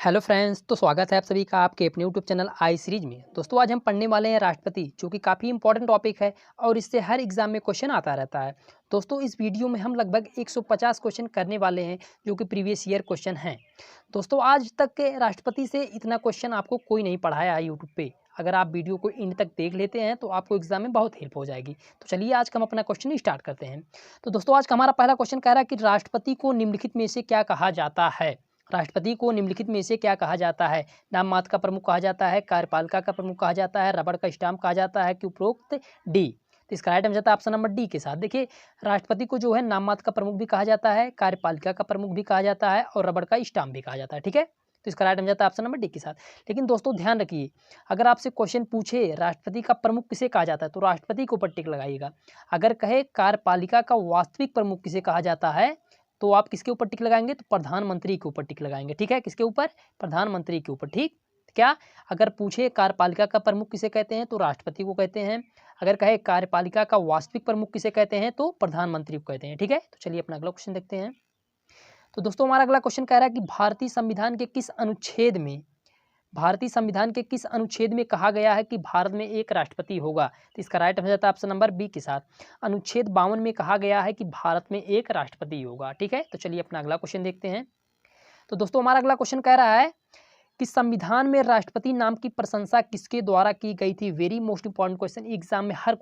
Hello friends, तो स्वागत है आप सभी का आपके अपने यूट्यूब चैनल आई सीरीज में। दोस्तों आज हम पढ़ने वाले हैं राष्ट्रपति, जो कि काफ़ी इंपॉर्टेंट टॉपिक है और इससे हर एग्जाम में क्वेश्चन आता रहता है। दोस्तों इस वीडियो में हम लगभग 150 क्वेश्चन करने वाले हैं, जो कि प्रीवियस ईयर क्वेश्चन हैं। दोस्तों आज तक के राष्ट्रपति से इतना क्वेश्चन आपको कोई नहीं पढ़ाया है यूट्यूब पे। अगर आप वीडियो को एंड तक देख लेते हैं तो आपको एग्जाम में बहुत हेल्प हो जाएगी। तो चलिए आज का हम अपना क्वेश्चन स्टार्ट करते हैं। तो दोस्तों आज का हमारा पहला क्वेश्चन कह रहा है कि राष्ट्रपति को निम्नलिखित में से क्या कहा जाता है। राष्ट्रपति को निम्नलिखित में से क्या कहा जाता है। नाम मात्र का प्रमुख कहा जाता है, कार्यपालिका का प्रमुख कहा जाता है, रबड़ का स्टाम्प कहा जाता है कि उपरोक्त डी। तो इसका राइट आंसर जाता है ऑप्शन नंबर डी के साथ। देखिए राष्ट्रपति को जो है नाम मात्र का प्रमुख भी कहा जाता है, कार्यपालिका का प्रमुख भी कहा जाता है और रबड़ का स्टाम्प भी कहा जाता है। ठीक है, तो इसका राइट आंसर जाता है ऑप्शन नंबर डी के साथ। लेकिन दोस्तों ध्यान रखिए, अगर आपसे क्वेश्चन पूछे राष्ट्रपति का प्रमुख किसे कहा जाता है तो राष्ट्रपति के ऊपर टिक लगाइएगा। अगर कहे कार्यपालिका का वास्तविक प्रमुख किसे कहा जाता है तो आप किसके ऊपर टिक लगाएंगे, तो प्रधानमंत्री के ऊपर टिक लगाएंगे। ठीक है, किसके ऊपर, प्रधानमंत्री के ऊपर। ठीक क्या, अगर पूछे कार्यपालिका का प्रमुख किसे कहते हैं तो राष्ट्रपति को कहते हैं। अगर कहे कार्यपालिका का वास्तविक प्रमुख किसे कहते हैं तो प्रधानमंत्री को कहते हैं। ठीक है, तो चलिए अपना अगला क्वेश्चन देखते हैं। तो दोस्तों हमारा अगला क्वेश्चन कह रहा है कि भारतीय संविधान के किस अनुच्छेद में कहा गया है कि भारत में एक राष्ट्रपति होगा। तो इसका राइट आंसर जाता है ऑप्शन नंबर बी के साथ। अनुच्छेद 52 में कहा गया है कि भारत में एक राष्ट्रपति होगा। ठीक है, तो चलिए अपना अगला क्वेश्चन देखते हैं। तो दोस्तों हमारा अगला क्वेश्चन कह रहा है कि संविधान में राष्ट्रपति नाम की प्रशंसा किसके द्वारा की गई थी। Very most important question, exam में हर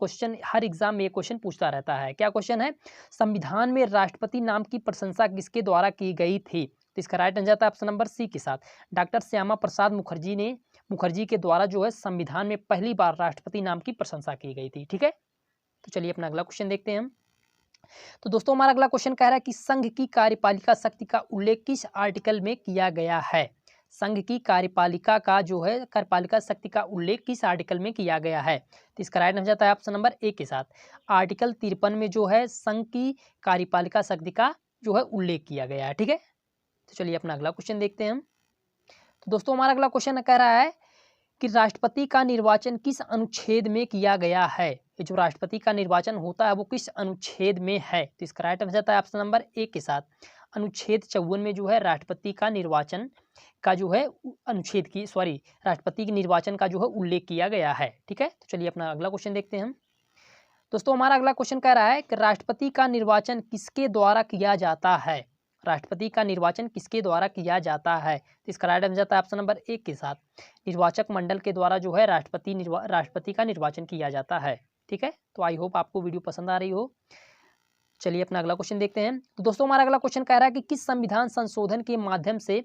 एग्जाम में ये क्वेश्चन पूछता रहता है। क्या क्वेश्चन है, संविधान में राष्ट्रपति नाम की प्रशंसा किसके द्वारा की गई थी। तो इसका राइट आंसर जाता है ऑप्शन नंबर सी के साथ। डॉक्टर श्यामा प्रसाद मुखर्जी के द्वारा जो है संविधान में पहली बार राष्ट्रपति नाम की प्रशंसा की गई थी। ठीक है, तो चलिए अपना अगला क्वेश्चन देखते हैं हम। तो दोस्तों हमारा अगला क्वेश्चन कह रहा है कि संघ की कार्यपालिका शक्ति का उल्लेख किस आर्टिकल में किया गया है। संघ की कार्यपालिका का जो है कार्यपालिका शक्ति का उल्लेख किस आर्टिकल में किया गया है। तो इसका राइट आंसर जाता है ऑप्शन नंबर ए के साथ। आर्टिकल 53 में जो है संघ की कार्यपालिका शक्ति का जो है उल्लेख किया गया है। ठीक है, तो चलिए अपना अगला क्वेश्चन देखते हैं हम। तो दोस्तों हमारा अगला क्वेश्चन कह रहा है कि राष्ट्रपति का निर्वाचन किस अनुच्छेद में किया गया है। ये जो राष्ट्रपति का निर्वाचन होता है वो किस अनुच्छेद में है। तो इसका राइट आंसर जाता है ऑप्शन नंबर ए के साथ। अनुच्छेद 54 में जो है राष्ट्रपति का निर्वाचन का जो है राष्ट्रपति के निर्वाचन का जो है उल्लेख किया गया है। ठीक है, तो चलिए अपना अगला क्वेश्चन देखते हैं हम। दोस्तों हमारा अगला क्वेश्चन कह रहा है कि राष्ट्रपति का निर्वाचन किसके द्वारा किया जाता है। राष्ट्रपति का निर्वाचन किसके द्वारा किया जाता है। तो इसका राइट आंसर जाता है ऑप्शन नंबर ए के साथ। निर्वाचक मंडल के द्वारा जो है राष्ट्रपति का निर्वाचन किया जाता है। ठीक है, तो आई होप आपको वीडियो पसंद आ रही हो। चलिए अपना अगला क्वेश्चन देखते हैं। तो दोस्तों हमारा अगला क्वेश्चन कह रहा है कि किस संविधान संशोधन के माध्यम से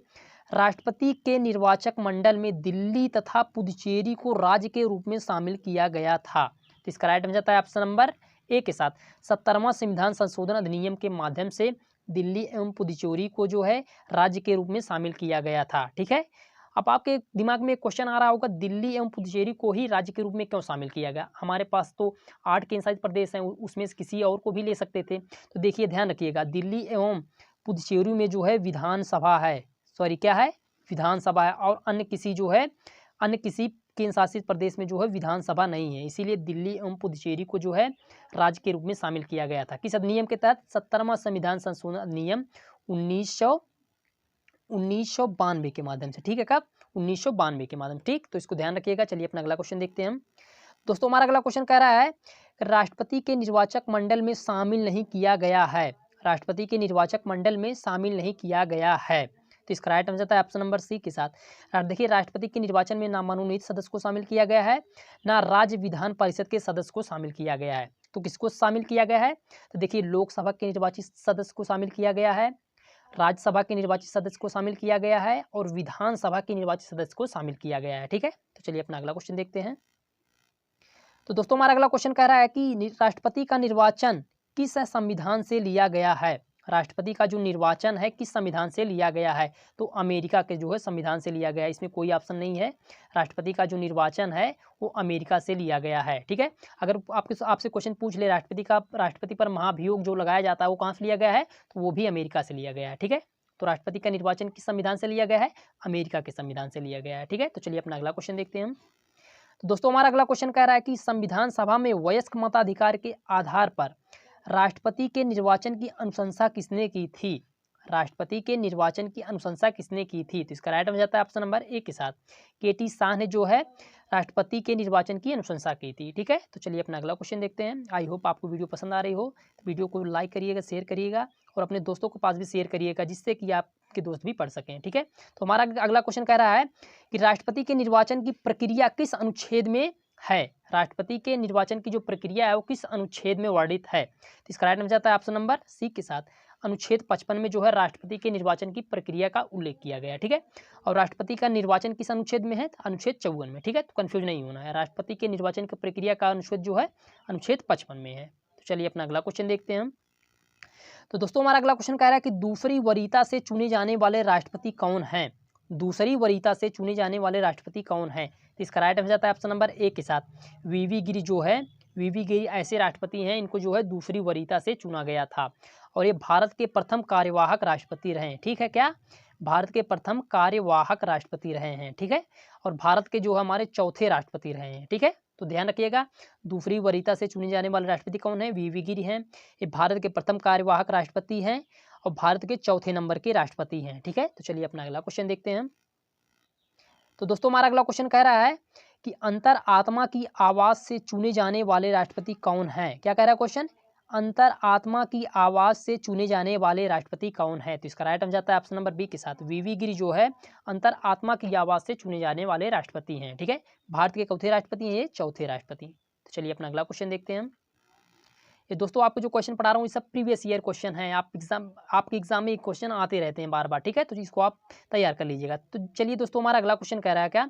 राष्ट्रपति के निर्वाचक मंडल में दिल्ली तथा पुदुचेरी को राज्य के रूप में शामिल किया गया था। तो इसका राइट आंसर जाता है ऑप्शन नंबर ए के साथ। 70वां संविधान संशोधन अधिनियम के माध्यम से दिल्ली एवं पुदुचेरी को जो है राज्य के रूप में शामिल किया गया था। ठीक है, अब आपके दिमाग में क्वेश्चन आ रहा होगा दिल्ली एवं पुदुचेरी को ही राज्य के रूप में क्यों शामिल किया गया। हमारे पास तो 8 केंद्रशासित प्रदेश हैं, उसमें से किसी और को भी ले सकते थे। तो देखिए ध्यान रखिएगा, दिल्ली एवं पुदुचेरी में जो है विधानसभा है, विधानसभा है, और अन्य किसी केंद्र शासित प्रदेश में जो है विधानसभा नहीं है। इसीलिए दिल्ली एवं पुदुचेरी को जो है राज्य के रूप में शामिल किया गया था। किस अधिनियम के तहत, 70वां संविधान संशोधन अधिनियम 1992 के माध्यम से। ठीक है, कब, 1992 के माध्यम। ठीक, तो इसको ध्यान रखिएगा। चलिए अपना अगला क्वेश्चन देखते हैं हम। दोस्तों हमारा अगला क्वेश्चन कह रहा है राष्ट्रपति के निर्वाचक मंडल में शामिल नहीं किया गया है। राष्ट्रपति के निर्वाचक मंडल में शामिल नहीं किया गया है। तो इसका राइट आंसर है ऑप्शन नंबर सी के साथ। देखिए राष्ट्रपति के निर्वाचन में ना मनोनीत सदस्य को शामिल किया गया है, ना राज्य विधान परिषद के सदस्य को शामिल किया गया है। तो किसको शामिल किया गया है, तो देखिए लोकसभा के निर्वाचित सदस्य को शामिल किया गया है, राज्यसभा के निर्वाचित सदस्य को शामिल किया गया है और विधानसभा के निर्वाचित सदस्य को शामिल किया गया है। ठीक है, तो चलिए अपना अगला क्वेश्चन देखते हैं। तो दोस्तों हमारा अगला क्वेश्चन कह रहा है कि राष्ट्रपति का निर्वाचन किस संविधान से लिया गया है। राष्ट्रपति का जो निर्वाचन है किस संविधान से लिया गया है, तो अमेरिका के जो है संविधान से लिया गया है। इसमें कोई ऑप्शन नहीं है। राष्ट्रपति का जो निर्वाचन है वो अमेरिका से लिया गया है। ठीक है, अगर आपसे क्वेश्चन पूछ ले राष्ट्रपति पर महाभियोग जो लगाया जाता है वो कहाँ से लिया गया है, तो वो भी अमेरिका से लिया गया है। ठीक है, तो राष्ट्रपति का निर्वाचन किस संविधान से लिया गया है, अमेरिका के संविधान से लिया गया है। ठीक है, तो चलिए अपना अगला क्वेश्चन देखते हैं हम। तो दोस्तों हमारा अगला क्वेश्चन कह रहा है कि संविधान सभा में वयस्क मताधिकार के आधार पर राष्ट्रपति के निर्वाचन की अनुशंसा किसने की थी। राष्ट्रपति के निर्वाचन की अनुशंसा किसने की थी? तो इसका राइट हो जाता है ऑप्शन नंबर ए के साथ केटी शाह ने जो है राष्ट्रपति के निर्वाचन की अनुशंसा की थी। ठीक है, तो चलिए अपना अगला क्वेश्चन देखते हैं। आई होप आपको वीडियो पसंद आ रही हो, तो वीडियो को लाइक करिएगा, शेयर करिएगा और अपने दोस्तों के पास भी शेयर करिएगा, जिससे कि आपके दोस्त भी पढ़ सकें। ठीक है, तो हमारा अगला क्वेश्चन कह रहा है कि राष्ट्रपति के निर्वाचन की प्रक्रिया किस अनुच्छेद में है? राष्ट्रपति के निर्वाचन की जो प्रक्रिया है वो किस अनुच्छेद में वर्णित है? तो इसका राइट हो जाता है ऑप्शन नंबर सी के साथ अनुच्छेद 55 में जो है राष्ट्रपति के निर्वाचन की प्रक्रिया का उल्लेख किया गया है। ठीक है, और राष्ट्रपति का निर्वाचन किस अनुच्छेद में है? अनुच्छेद 54 में। ठीक है, तो कंफ्यूज नहीं होना है, राष्ट्रपति के निर्वाचन की प्रक्रिया का अनुच्छेद जो है अनुच्छेद 55 में है। तो चलिए अपना अगला क्वेश्चन देखते हैं हम। तो दोस्तों हमारा अगला क्वेश्चन कह रहा है कि दूसरी वरीयता से चुने जाने वाले राष्ट्रपति कौन हैं? दूसरी वरीयता से चुने जाने वाले राष्ट्रपति कौन हैं? तो इसका राइट हो जाता है ऑप्शन नंबर ए के साथ वीवी गिरी जो है, वीवी गिरी ऐसे राष्ट्रपति हैं इनको जो है दूसरी वरीयता से चुना गया था और ये भारत के प्रथम कार्यवाहक राष्ट्रपति रहे हैं। ठीक है, क्या भारत के प्रथम कार्यवाहक राष्ट्रपति रहे हैं। ठीक है, और भारत के जो हमारे चौथे राष्ट्रपति रहे हैं। ठीक है, तो ध्यान रखिएगा दूसरी वरीयता से चुने जाने वाले राष्ट्रपति कौन है? वीवी गिरी हैं, ये भारत के प्रथम कार्यवाहक राष्ट्रपति हैं और भारत के चौथे नंबर के राष्ट्रपति हैं। ठीक है, तो चलिए अपना अगला क्वेश्चन देखते हैं। तो दोस्तों हमारा अगला क्वेश्चन कह रहा है कि अंतर आत्मा की आवाज से चुने जाने वाले राष्ट्रपति कौन हैं? क्या कह रहा है क्वेश्चन? अंतर आत्मा की आवाज से चुने जाने वाले राष्ट्रपति कौन है? तो इसका राइट हो जाता है ऑप्शन नंबर बी के साथ वीवी गिरी जो है अंतर आत्मा की आवाज से चुने जाने वाले राष्ट्रपति हैं। ठीक है, भारत के चौथे राष्ट्रपति हैं, ये चौथे राष्ट्रपति। तो चलिए अपना अगला क्वेश्चन देखते हैं हम। ये दोस्तों आपको जो क्वेश्चन पढ़ा रहा हूँ ये सब प्रीवियस ईयर क्वेश्चन है, आपके एग्जाम में क्वेश्चन आते रहते हैं बार बार। ठीक है, तो इसको आप तैयार कर लीजिएगा। तो चलिए दोस्तों हमारा अगला क्वेश्चन कह रहा है क्या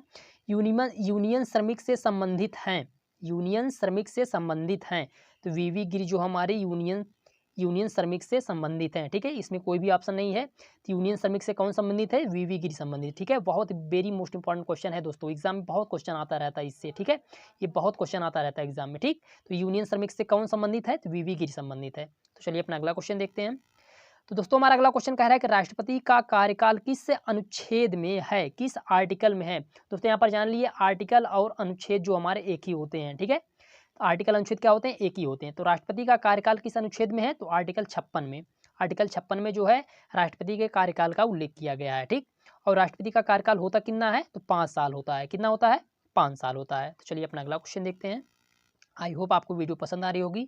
यूनियन श्रमिक से संबंधित हैं? यूनियन श्रमिक से संबंधित हैं, तो वीवी गिरी जो हमारे यूनियन श्रमिक से संबंधित हैं। ठीक है, इसमें कोई भी ऑप्शन नहीं है, तो यूनियन श्रमिक से कौन संबंधित है? वीवी गिरी संबंधित। ठीक है, बहुत वेरी मोस्ट इंपॉर्टेंट क्वेश्चन है दोस्तों, एग्जाम में बहुत क्वेश्चन आता रहता है इससे। ठीक है, ये बहुत क्वेश्चन आता रहता है एग्जाम में। ठीक, तो यूनियन श्रमिक से कौन संबंधित है? तो वीवी गिरी संबंधित है। तो चलिए अपना अगला क्वेश्चन देखते हैं। तो दोस्तों हमारा अगला क्वेश्चन कह रहा है कि राष्ट्रपति का कार्यकाल किस अनुच्छेद में है, किस आर्टिकल में है? दोस्तों यहाँ पर जान लीजिए आर्टिकल और अनुच्छेद जो हमारे एक ही होते हैं। ठीक है, तो आर्टिकल अनुच्छेद क्या होते हैं? एक ही होते हैं। तो राष्ट्रपति का कार्यकाल किस अनुच्छेद में है? तो आर्टिकल 56 में। आर्टिकल 56 में जो है राष्ट्रपति के कार्यकाल का उल्लेख किया गया है। ठीक, और राष्ट्रपति का कार्यकाल होता कितना है? तो 5 साल होता है। कितना होता है? 5 साल होता है। तो चलिए अपना अगला क्वेश्चन देखते हैं। आई होप आपको वीडियो पसंद आ रही होगी।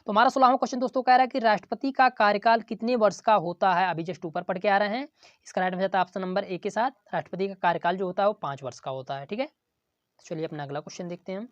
तो हमारा 16वां क्वेश्चन दोस्तों कह रहा है कि राष्ट्रपति का कार्यकाल कितने वर्ष का होता है? अभी जस्ट ऊपर पढ़ के आ रहे हैं, इसका राइट हो जाता है ऑप्शन नंबर ए के साथ राष्ट्रपति का कार्यकाल जो होता है वो 5 वर्ष का होता है। ठीक है, तो चलिए अपना अगला क्वेश्चन देखते हैं हम।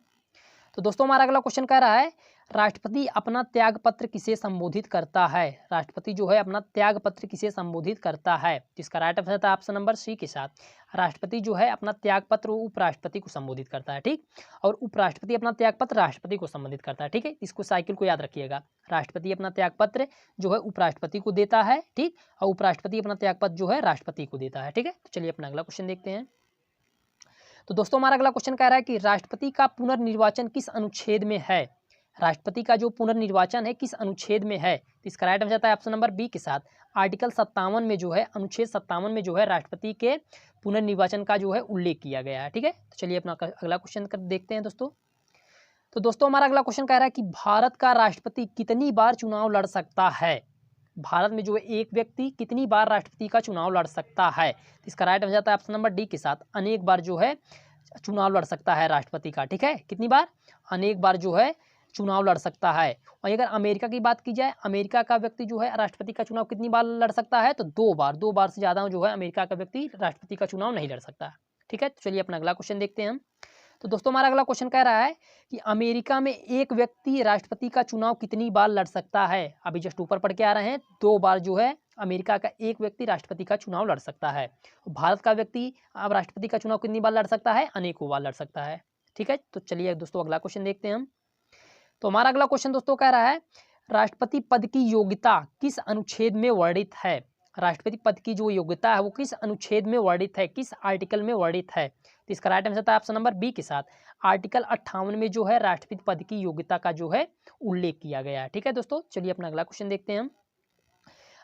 तो दोस्तों हमारा अगला क्वेश्चन कह रहा है राष्ट्रपति अपना त्याग पत्र किसे संबोधित करता है? राष्ट्रपति जो है अपना त्याग पत्र किसे संबोधित करता है? जिसका राइट आंसर था ऑप्शन नंबर सी के साथ राष्ट्रपति जो है अपना त्याग पत्र उपराष्ट्रपति को संबोधित करता है। ठीक, और उपराष्ट्रपति अपना त्याग पत्र राष्ट्रपति को संबोधित करता है। ठीक है, इसको साइकिल को याद रखिएगा, राष्ट्रपति अपना त्याग पत्र जो है उपराष्ट्रपति को देता है। ठीक, और उपराष्ट्रपति अपना त्याग पत्र जो है राष्ट्रपति को देता है। ठीक है, तो चलिए अपना अगला क्वेश्चन देखते हैं। तो दोस्तों हमारा अगला क्वेश्चन कह रहा है कि राष्ट्रपति का पुनर्निर्वाचन किस अनुच्छेद में है? राष्ट्रपति का जो पुनर्निर्वाचन है किस अनुच्छेद में है? तो इसका राइट आंसर है ऑप्शन नंबर बी के साथ आर्टिकल 57 में जो है अनुच्छेद 57 में जो है राष्ट्रपति के पुनर्निर्वाचन का जो है उल्लेख किया गया है। ठीक है, तो चलिए अपना अगला क्वेश्चन देखते हैं दोस्तों। तो दोस्तों हमारा अगला क्वेश्चन कह रहा है कि भारत का राष्ट्रपति कितनी बार चुनाव लड़ सकता है? भारत में जो है एक व्यक्ति कितनी बार राष्ट्रपति का चुनाव लड़ सकता है? तो इसका राइट हो जाता है ऑप्शन नंबर डी के साथ अनेक बार जो है चुनाव लड़ सकता है राष्ट्रपति का। ठीक है, कितनी बार? अनेक बार जो है चुनाव लड़ सकता है। और अगर अमेरिका की बात की जाए, अमेरिका का व्यक्ति जो है राष्ट्रपति का चुनाव कितनी बार लड़ सकता है? तो 2 बार। 2 बार से ज़्यादा जो है अमेरिका का व्यक्ति राष्ट्रपति का चुनाव नहीं लड़ सकता। ठीक है, तो चलिए अपना अगला क्वेश्चन देखते हैं हम। तो दोस्तों हमारा अगला क्वेश्चन कह रहा है कि अमेरिका में एक व्यक्ति राष्ट्रपति का चुनाव कितनी बार लड़ सकता है? अभी जस्ट ऊपर पढ़ के आ रहे हैं, 2 बार जो है अमेरिका का एक व्यक्ति राष्ट्रपति का चुनाव लड़ सकता है। भारत का व्यक्ति अब राष्ट्रपति का चुनाव कितनी बार लड़ सकता है? अनेकों बार लड़ सकता है। ठीक है, तो चलिए दोस्तों अगला क्वेश्चन देखते हैं हम। तो हमारा अगला क्वेश्चन दोस्तों कह रहा है राष्ट्रपति पद की योग्यता किस अनुच्छेद में वर्णित है? राष्ट्रपति पद की जो योग्यता है वो किस अनुच्छेद में वर्णित है, किस आर्टिकल में वर्णित है? तो इसका राइट आंसर था ऑप्शन नंबर बी के साथ आर्टिकल 58 में जो है राष्ट्रपति पद की योग्यता का जो है उल्लेख किया गया है। ठीक है दोस्तों, चलिए अपना अगला क्वेश्चन देखते हैं हम।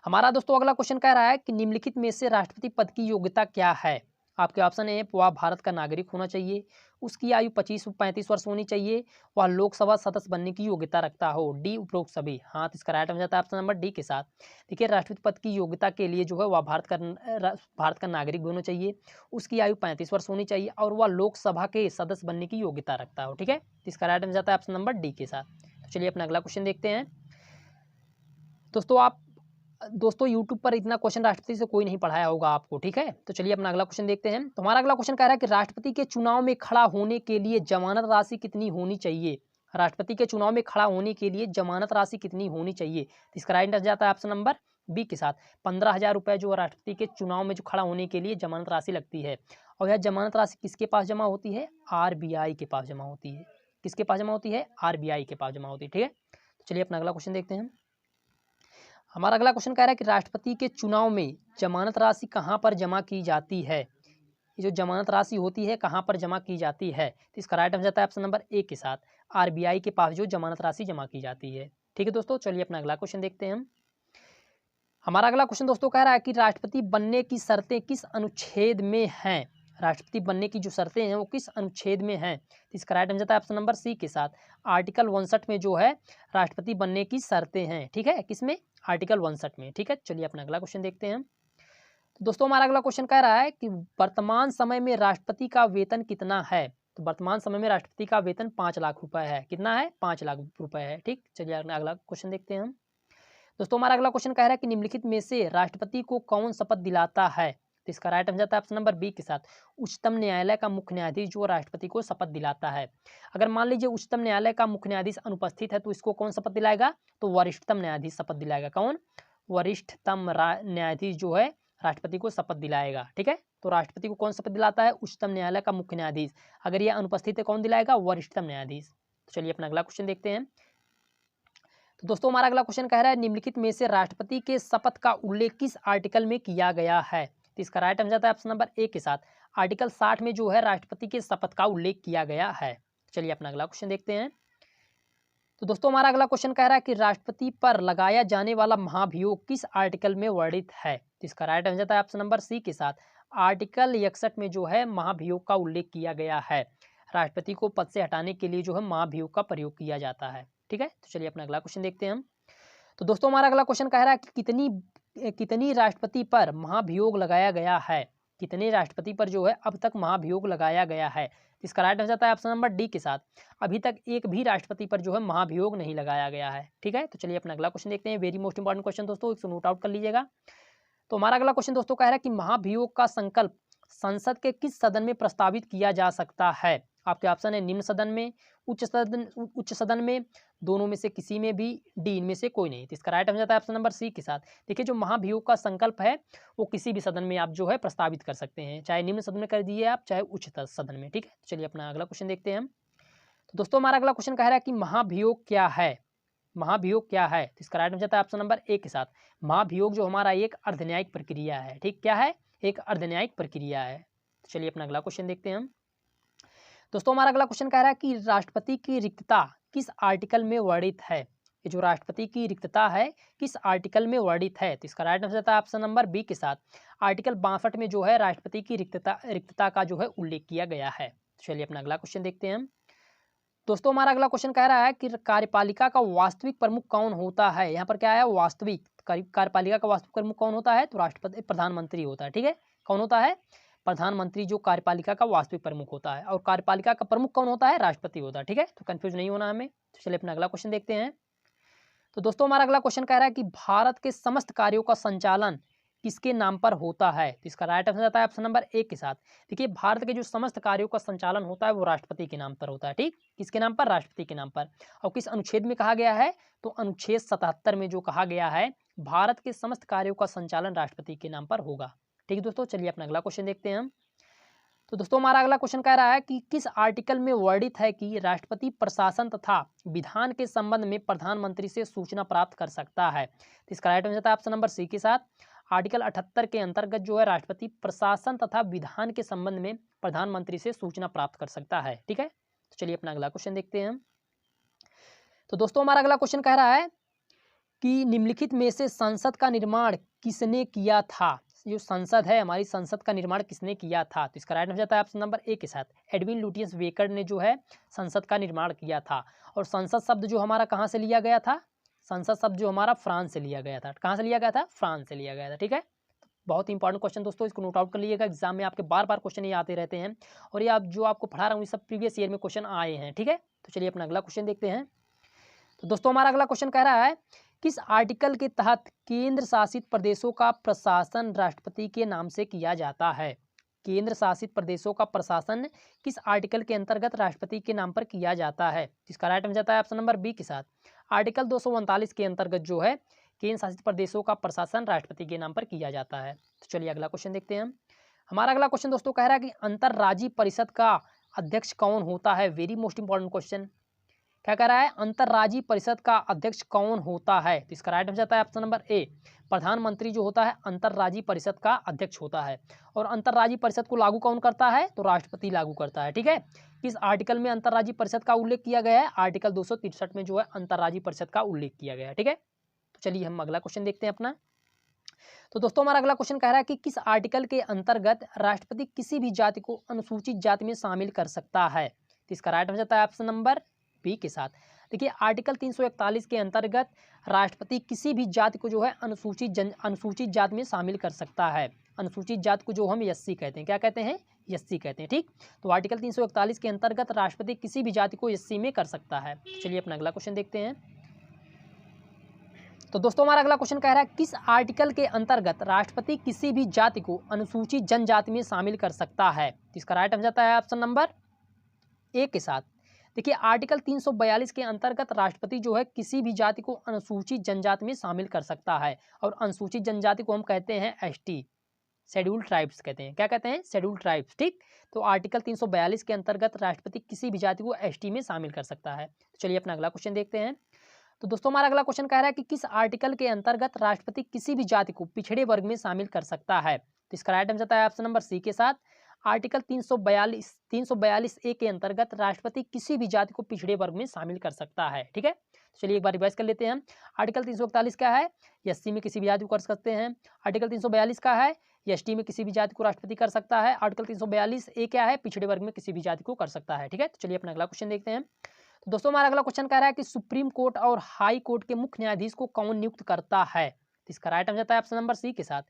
हमारा दोस्तों अगला क्वेश्चन कह रहा है कि निम्नलिखित में से राष्ट्रपति पद की योग्यता क्या है? आपके ऑप्शन ए वह भारत का नागरिक होना चाहिए, उसकी आयु 25 से 35 वर्ष होनी चाहिए, वह लोकसभा सदस्य बनने की योग्यता रखता हो, डी उपरोक्त सभी। हाँ, तो इसका राइट हो जाता है ऑप्शन नंबर डी के साथ। देखिए, राष्ट्रपति पद की योग्यता के लिए जो है वह भारत का नागरिक होना चाहिए, उसकी आयु 35 वर्ष होनी चाहिए और वह लोकसभा के सदस्य बनने की योग्यता रखता हो। ठीक है, तो इसका राइट हो जाता है ऑप्शन नंबर डी के साथ। तो चलिए अपना अगला क्वेश्चन देखते हैं। दोस्तों यूट्यूब पर इतना क्वेश्चन राष्ट्रपति से कोई नहीं पढ़ाया होगा आपको। ठीक है, तो चलिए अपना अगला क्वेश्चन देखते हैं। तो हमारा अगला क्वेश्चन कह रहा है कि राष्ट्रपति के चुनाव में खड़ा होने के लिए जमानत राशि कितनी होनी चाहिए। राष्ट्रपति के चुनाव में खड़ा होने के लिए जमानत राशि कितनी होनी चाहिए। तो इसका राइट आंसर जाता है ऑप्शन नंबर बी के साथ। 15,000 रुपये जो राष्ट्रपति के चुनाव में जो खड़ा होने के लिए जमानत राशि लगती है। और यह जमानत राशि किसके पास जमा होती है? RBI के पास जमा होती है। किसके पास जमा होती है? RBI के पास जमा होती है। ठीक है, तो चलिए अपना अगला क्वेश्चन देखते हैं। हमारा अगला क्वेश्चन कह रहा है कि राष्ट्रपति के चुनाव में जमानत राशि कहाँ पर जमा की जाती है। ये जो जमानत राशि होती है कहाँ पर जमा की जाती है। तो इसका राइट आंसर जाता है ऑप्शन नंबर ए के साथ। RBI के पास जो जमानत राशि जमा की जाती है। ठीक है दोस्तों, चलिए अपना अगला क्वेश्चन देखते हैं हम। हमारा अगला क्वेश्चन दोस्तों कह रहा है कि राष्ट्रपति बनने की शर्तें किस अनुच्छेद में हैं। राष्ट्रपति बनने की जो शर्तें हैं वो किस अनुच्छेद में हैं। तो इसका राइट आंसर जाता है ऑप्शन नंबर सी के साथ। आर्टिकल 59 में जो है राष्ट्रपति बनने की शर्तें हैं। ठीक है, किसमें? आर्टिकल 59 में। ठीक है, चलिए अपना अगला क्वेश्चन देखते हैं। तो दोस्तों हमारा अगला क्वेश्चन कह रहा है कि वर्तमान समय में राष्ट्रपति का वेतन कितना है। तो वर्तमान समय में राष्ट्रपति का वेतन 5 लाख रुपए है। कितना है? 5 लाख रुपए है। ठीक, चलिए अगला क्वेश्चन देखते हैं हम। दोस्तों हमारा अगला क्वेश्चन कह रहा है कि निम्नलिखित में से राष्ट्रपति को कौन शपथ दिलाता है। तो इसका राइट आंसर जाता है ऑप्शन नंबर बी के साथ। उच्चतम न्यायालय का मुख्य न्यायाधीश जो राष्ट्रपति को शपथ दिलाता है। अगर मान लीजिए उच्चतम न्यायालय का मुख्य न्यायाधीश अनुपस्थित है तो इसको कौन शपथ दिलाएगा? तो वरिष्ठतम न्यायाधीश शपथ दिलाएगा। कौन? वरिष्ठतम न्यायाधीश जो है राष्ट्रपति को शपथ दिलाएगा। ठीक है, तो राष्ट्रपति को कौन शपथ दिलाता है? उच्चतम न्यायालय का मुख्य न्यायाधीश। अगर यह अनुपस्थित है कौन दिलाएगा? वरिष्ठतम न्यायाधीश। तो चलिए अपना अगला क्वेश्चन देखते हैं। तो दोस्तों हमारा अगला क्वेश्चन कह रहा है निम्नलिखित में से राष्ट्रपति के शपथ का उल्लेख किस आर्टिकल में किया गया है। तो इसका राइट आंसर जाता है ऑप्शन नंबर ए के साथ। आर्टिकल 60 में जो है राष्ट्रपति के शपथ का उल्लेख किया गया है। चलिए अपना अगला क्वेश्चन देखते हैं। तो दोस्तों हमारा अगला क्वेश्चन कह रहा है कि राष्ट्रपति पर लगाया जाने वाला महाभियोग किस आर्टिकल में वर्णित है। तो इसका राइट आंसर जाता है ऑप्शन नंबर सी के साथ। आर्टिकल 61 में जो है महाभियोग का उल्लेख किया गया है। राष्ट्रपति को पद से हटाने के लिए जो है महाभियोग का प्रयोग किया जाता है। ठीक है, तो चलिए अपना अगला क्वेश्चन देखते हैं हम। तो दोस्तों हमारा अगला क्वेश्चन कह रहा है कि कितनी राष्ट्रपति पर महाभियोग लगाया गया है। कितने राष्ट्रपति पर जो है अब तक महाभियोग लगाया गया है। इसका राइट आंसर जाता है ऑप्शन नंबर डी के साथ। अभी तक एक भी राष्ट्रपति पर जो है महाभियोग नहीं लगाया गया है। ठीक है, तो चलिए अपना अगला क्वेश्चन देखते हैं। वेरी मोस्ट इंपॉर्टेंट क्वेश्चन दोस्तों, इसको नोट आउट कर लीजिएगा। तो हमारा अगला क्वेश्चन दोस्तों कह रहा है कि महाभियोग का संकल्प संसद के किस सदन में प्रस्तावित किया जा सकता है। आपके ऑप्शन है निम्न सदन में, उच्च सदन में, दोनों में से किसी में भी, डी इनमें से कोई नहीं। तो इसका राइट आंसर जाता है ऑप्शन नंबर सी के साथ। देखिए जो महाभियोग का संकल्प है वो किसी भी सदन में आप जो है प्रस्तावित कर सकते हैं, चाहे निम्न सदन में कर दिए आप, चाहे उच्च सदन में। ठीक है, तो चलिए अपना अगला क्वेश्चन देखते हैं हम। तो दोस्तों हमारा अगला क्वेश्चन कह रहा है कि महाभियोग क्या है। महाभियोग क्या है। तो इसका राइट आंसर जाता है ऑप्शन नंबर ए के साथ। महाभियोग जो हमारा एक अर्धन्यायिक प्रक्रिया है। ठीक, क्या है? एक अर्धन्यायिक प्रक्रिया है। तो चलिए अपना अगला क्वेश्चन देखते हैं हम। दोस्तों हमारा अगला क्वेश्चन कह रहा है कि राष्ट्रपति की रिक्तता किस आर्टिकल में वर्णित है। ये जो राष्ट्रपति की रिक्तता है किस आर्टिकल में वर्णित है। तो इसका राइट आंसर जाता है ऑप्शन नंबर बी के साथ। आर्टिकल 62 में जो है राष्ट्रपति की रिक्तता का जो है उल्लेख किया गया है। चलिए अपना अगला क्वेश्चन देखते हैं हम। दोस्तों हमारा अगला क्वेश्चन कह रहा है कि कार्यपालिका का वास्तविक प्रमुख कौन होता है। यहाँ पर क्या है? वास्तविक कार्यपालिका का वास्तविक प्रमुख कौन होता है? तो राष्ट्रपति, प्रधानमंत्री होता है। ठीक है, कौन होता है? प्रधानमंत्री जो कार्यपालिका का वास्तविक प्रमुख होता है। और कार्यपालिका का प्रमुख कौन होता है? राष्ट्रपति होता है। ठीक है, तो कंफ्यूज नहीं होना हमें। तो चलिए अपना अगला क्वेश्चन देखते हैं। तो दोस्तों हमारा अगला क्वेश्चन कह रहा है कि भारत के समस्त कार्यों का संचालन किसके नाम पर होता है। तो इसका राइट आंसर जाता है ऑप्शन नंबर ए के साथ। देखिए भारत के जो समस्त कार्यों का संचालन होता है वो राष्ट्रपति के नाम पर होता है। ठीक, किसके नाम पर? राष्ट्रपति के नाम पर। और किस अनुच्छेद में कहा गया है? तो अनुच्छेद 77 में जो कहा गया है भारत के समस्त कार्यों का संचालन राष्ट्रपति के नाम पर होगा। ठीक है दोस्तों, चलिए अपना अगला क्वेश्चन देखते हैं हम। तो दोस्तों हमारा अगला क्वेश्चन कह रहा है कि किस आर्टिकल में वर्णित है कि राष्ट्रपति प्रशासन तथा विधान के संबंध में प्रधानमंत्री से सूचना प्राप्त कर सकता है। तो इसका राइट आंसर जाता है ऑप्शन नंबर सी के साथ। आर्टिकल 78 के अंतर्गत जो है राष्ट्रपति प्रशासन तथा विधान के संबंध में प्रधानमंत्री से सूचना प्राप्त कर सकता है। ठीक है, तो चलिए अपना अगला क्वेश्चन देखते हैं हम। तो दोस्तों हमारा अगला क्वेश्चन कह रहा है कि निम्नलिखित में से संसद का निर्माण किसने किया था। जो संसद है, हमारी संसद का निर्माण किसने किया था? तो इसका राइट हो जाता है ऑप्शन नंबर ए के साथ, एडविन लुटियंस बेकर ने जो है संसद का निर्माण किया था। और संसद शब्द जो हमारा कहाँ से लिया गया था? संसद शब्द जो हमारा फ्रांस से लिया गया था। कहाँ से लिया गया था? फ्रांस से लिया गया था। ठीक है, बहुत ही इंपॉर्टेंट क्वेश्चन दोस्तों, इसको नोट आउट कर लीजिएगा, एग्जाम में आपके बार बार क्वेश्चन ये आते रहते हैं और ये आप जो आपको पढ़ा रहा हूँ ये सब प्रीवियस ईयर में क्वेश्चन आए हैं। ठीक है, तो चलिए अपना अगला क्वेश्चन देखते हैं। तो दोस्तों हमारा अगला क्वेश्चन कह रहा है, किस आर्टिकल के तहत केंद्र शासित प्रदेशों का प्रशासन राष्ट्रपति के नाम से किया जाता है? केंद्र शासित प्रदेशों का प्रशासन किस आर्टिकल के अंतर्गत राष्ट्रपति के नाम पर किया जाता है? इसका राइट हो जाता है ऑप्शन नंबर बी के साथ, आर्टिकल 239 के अंतर्गत जो है केंद्र शासित प्रदेशों का प्रशासन राष्ट्रपति के नाम पर किया जाता है। तो चलिए अगला क्वेश्चन देखते हैं हम। हमारा अगला क्वेश्चन दोस्तों कह रहा है कि अंतर्राज्यीय परिषद का अध्यक्ष कौन होता है? Very most important question. क्या कह रहा है? अंतर्राज्यीय परिषद का अध्यक्ष कौन होता है? तो इसका राइट हो जाता है ऑप्शन नंबर ए, प्रधानमंत्री जो होता है अंतर्राज्यीय परिषद का अध्यक्ष होता है। और अंतर्राज्यीय परिषद को लागू कौन करता है? तो राष्ट्रपति लागू करता है। ठीक है, किस आर्टिकल में अंतर्राज्यीय परिषद का उल्लेख किया गया है? आर्टिकल 263 में जो है अंतर्राज्यीय परिषद का उल्लेख किया गया है। ठीक है, तो चलिए हम अगला क्वेश्चन देखते हैं अपना। तो दोस्तों हमारा अगला क्वेश्चन कह रहा है कि किस आर्टिकल के अंतर्गत राष्ट्रपति किसी भी जाति को अनुसूचित जाति में शामिल कर सकता है? तो इसका राइट हो जाता है ऑप्शन नंबर बी के साथ। देखिए आर्टिकल 341 के अंतर्गत राष्ट्रपति किसी भी जाति को जो है अनुसूचित जाति में शामिल कर सकता है। अनुसूचित जाति को जो हम एससी कहते हैं, क्या कहते हैं? एससी कहते हैं। ठीक, तो आर्टिकल 341 के अंतर्गत राष्ट्रपति किसी भी जाति को एससी में कर सकता है। चलिए अपना अगला क्वेश्चन देखते हैं। तो दोस्तों हमारा अगला क्वेश्चन कह रहा है, किस आर्टिकल के अंतर्गत राष्ट्रपति किसी भी जाति को अनुसूचित जनजाति में शामिल कर सकता है? तो इसका राइट हो जाता है ऑप्शन नंबर ए के साथ। देखिए आर्टिकल 342 के अंतर्गत राष्ट्रपति जो है किसी भी जाति को अनुसूचित जनजाति में शामिल कर सकता है। और अनुसूचित जनजाति को हम कहते हैं एसटी, शेड्यूल्ड ट्राइब्स कहते हैं। क्या कहते हैं? Scheduled tribes. ठीक, तो आर्टिकल 342 के अंतर्गत राष्ट्रपति किसी भी जाति को एसटी में शामिल कर सकता है। तो चलिए अपना अगला क्वेश्चन देखते हैं। तो दोस्तों हमारा अगला क्वेश्चन कह रहा है कि किस आर्टिकल के अंतर्गत राष्ट्रपति किसी भी जाति को पिछड़े वर्ग में शामिल कर सकता है? तो इसका राइट हो जाता है ऑप्शन नंबर सी के साथ, आर्टिकल 342 ए के अंतर्गत राष्ट्रपति किसी भी जाति को पिछड़े वर्ग में शामिल कर सकता है। ठीक है, तो चलिए एक बार रिवाइज कर लेते हैं हम। आर्टिकल 341 क्या है? एससी में किसी भी जाति को कर सकते हैं। आर्टिकल 342 का है? एसटी में किसी भी जाति को राष्ट्रपति कर सकता है। आर्टिकल 342 ए क्या है? पिछड़े वर्ग में किसी भी जाति को कर सकता है। ठीक है, तो चलिए अपना अगला क्वेश्चन देखते हैं। तो दोस्तों हमारा अगला क्वेश्चन कह रहा है कि सुप्रीम कोर्ट और हाई कोर्ट के मुख्य न्यायाधीश को कौन नियुक्त करता है? तो इसका राइट हो जाता है ऑप्शन नंबर सी के साथ,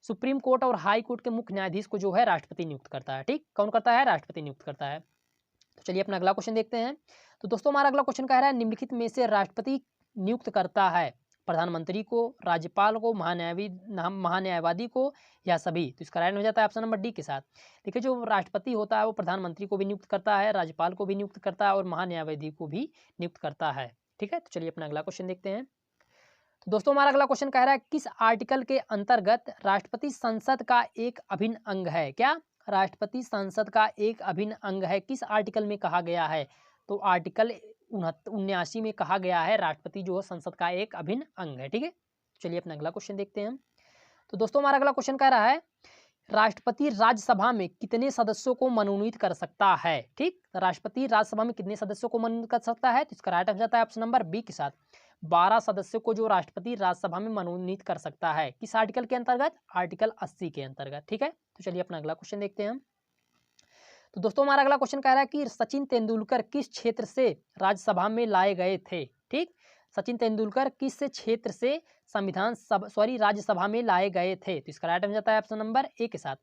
सुप्रीम कोर्ट और हाई कोर्ट के मुख्य न्यायाधीश को जो है राष्ट्रपति नियुक्त करता है। ठीक, कौन करता है? राष्ट्रपति नियुक्त करता है। तो चलिए अपना अगला क्वेश्चन देखते हैं। तो दोस्तों हमारा अगला क्वेश्चन कह रहा है, निम्नलिखित में से राष्ट्रपति नियुक्त करता है प्रधानमंत्री को, राज्यपाल को, महान्यायवादी को या सभी? तो इसका राइट हो जाता है ऑप्शन नंबर डी के साथ। देखिए जो राष्ट्रपति होता है वो प्रधानमंत्री को भी नियुक्त करता है, राज्यपाल को भी नियुक्त करता है और महान्यायवादी को भी नियुक्त करता है। ठीक है, तो चलिए अपना अगला क्वेश्चन देखते हैं। तो दोस्तों हमारा अगला क्वेश्चन कह रहा है, किस आर्टिकल के अंतर्गत राष्ट्रपति संसद का एक अभिन्न अंग है? क्या? राष्ट्रपति संसद का एक अभिन्न अंग है। किस आर्टिकल में कहा गया है? तो आर्टिकल 79 में कहा गया है राष्ट्रपति जो है संसद का एक अभिन्न अंग है। ठीक है, चलिए अपना अगला क्वेश्चन देखते हैं हम। तो दोस्तों हमारा अगला क्वेश्चन कह रहा है, राष्ट्रपति राज्यसभा में कितने सदस्यों को मनोनीत कर सकता है? ठीक, राष्ट्रपति राज्यसभा में कितने सदस्यों को मनोनीत कर सकता है? तो इसका राइट हो जाता है ऑप्शन नंबर बी के साथ, 12 सदस्यों को जो राष्ट्रपति राज्यसभा में मनोनीत कर सकता है। किस आर्टिकल के अंतर्गत? आर्टिकल 80 के अंतर्गत। ठीक है, तो चलिए अपना अगला क्वेश्चन देखते हैं हम। तो दोस्तों हमारा अगला क्वेश्चन कह रहा है कि सचिन तेंदुलकर किस क्षेत्र से राज्यसभा में लाए गए थे? ठीक, सचिन तेंदुलकर किस क्षेत्र से राज्यसभा में लाए गए थे? तो इसका राइट हो जाता है ऑप्शन नंबर ए के साथ,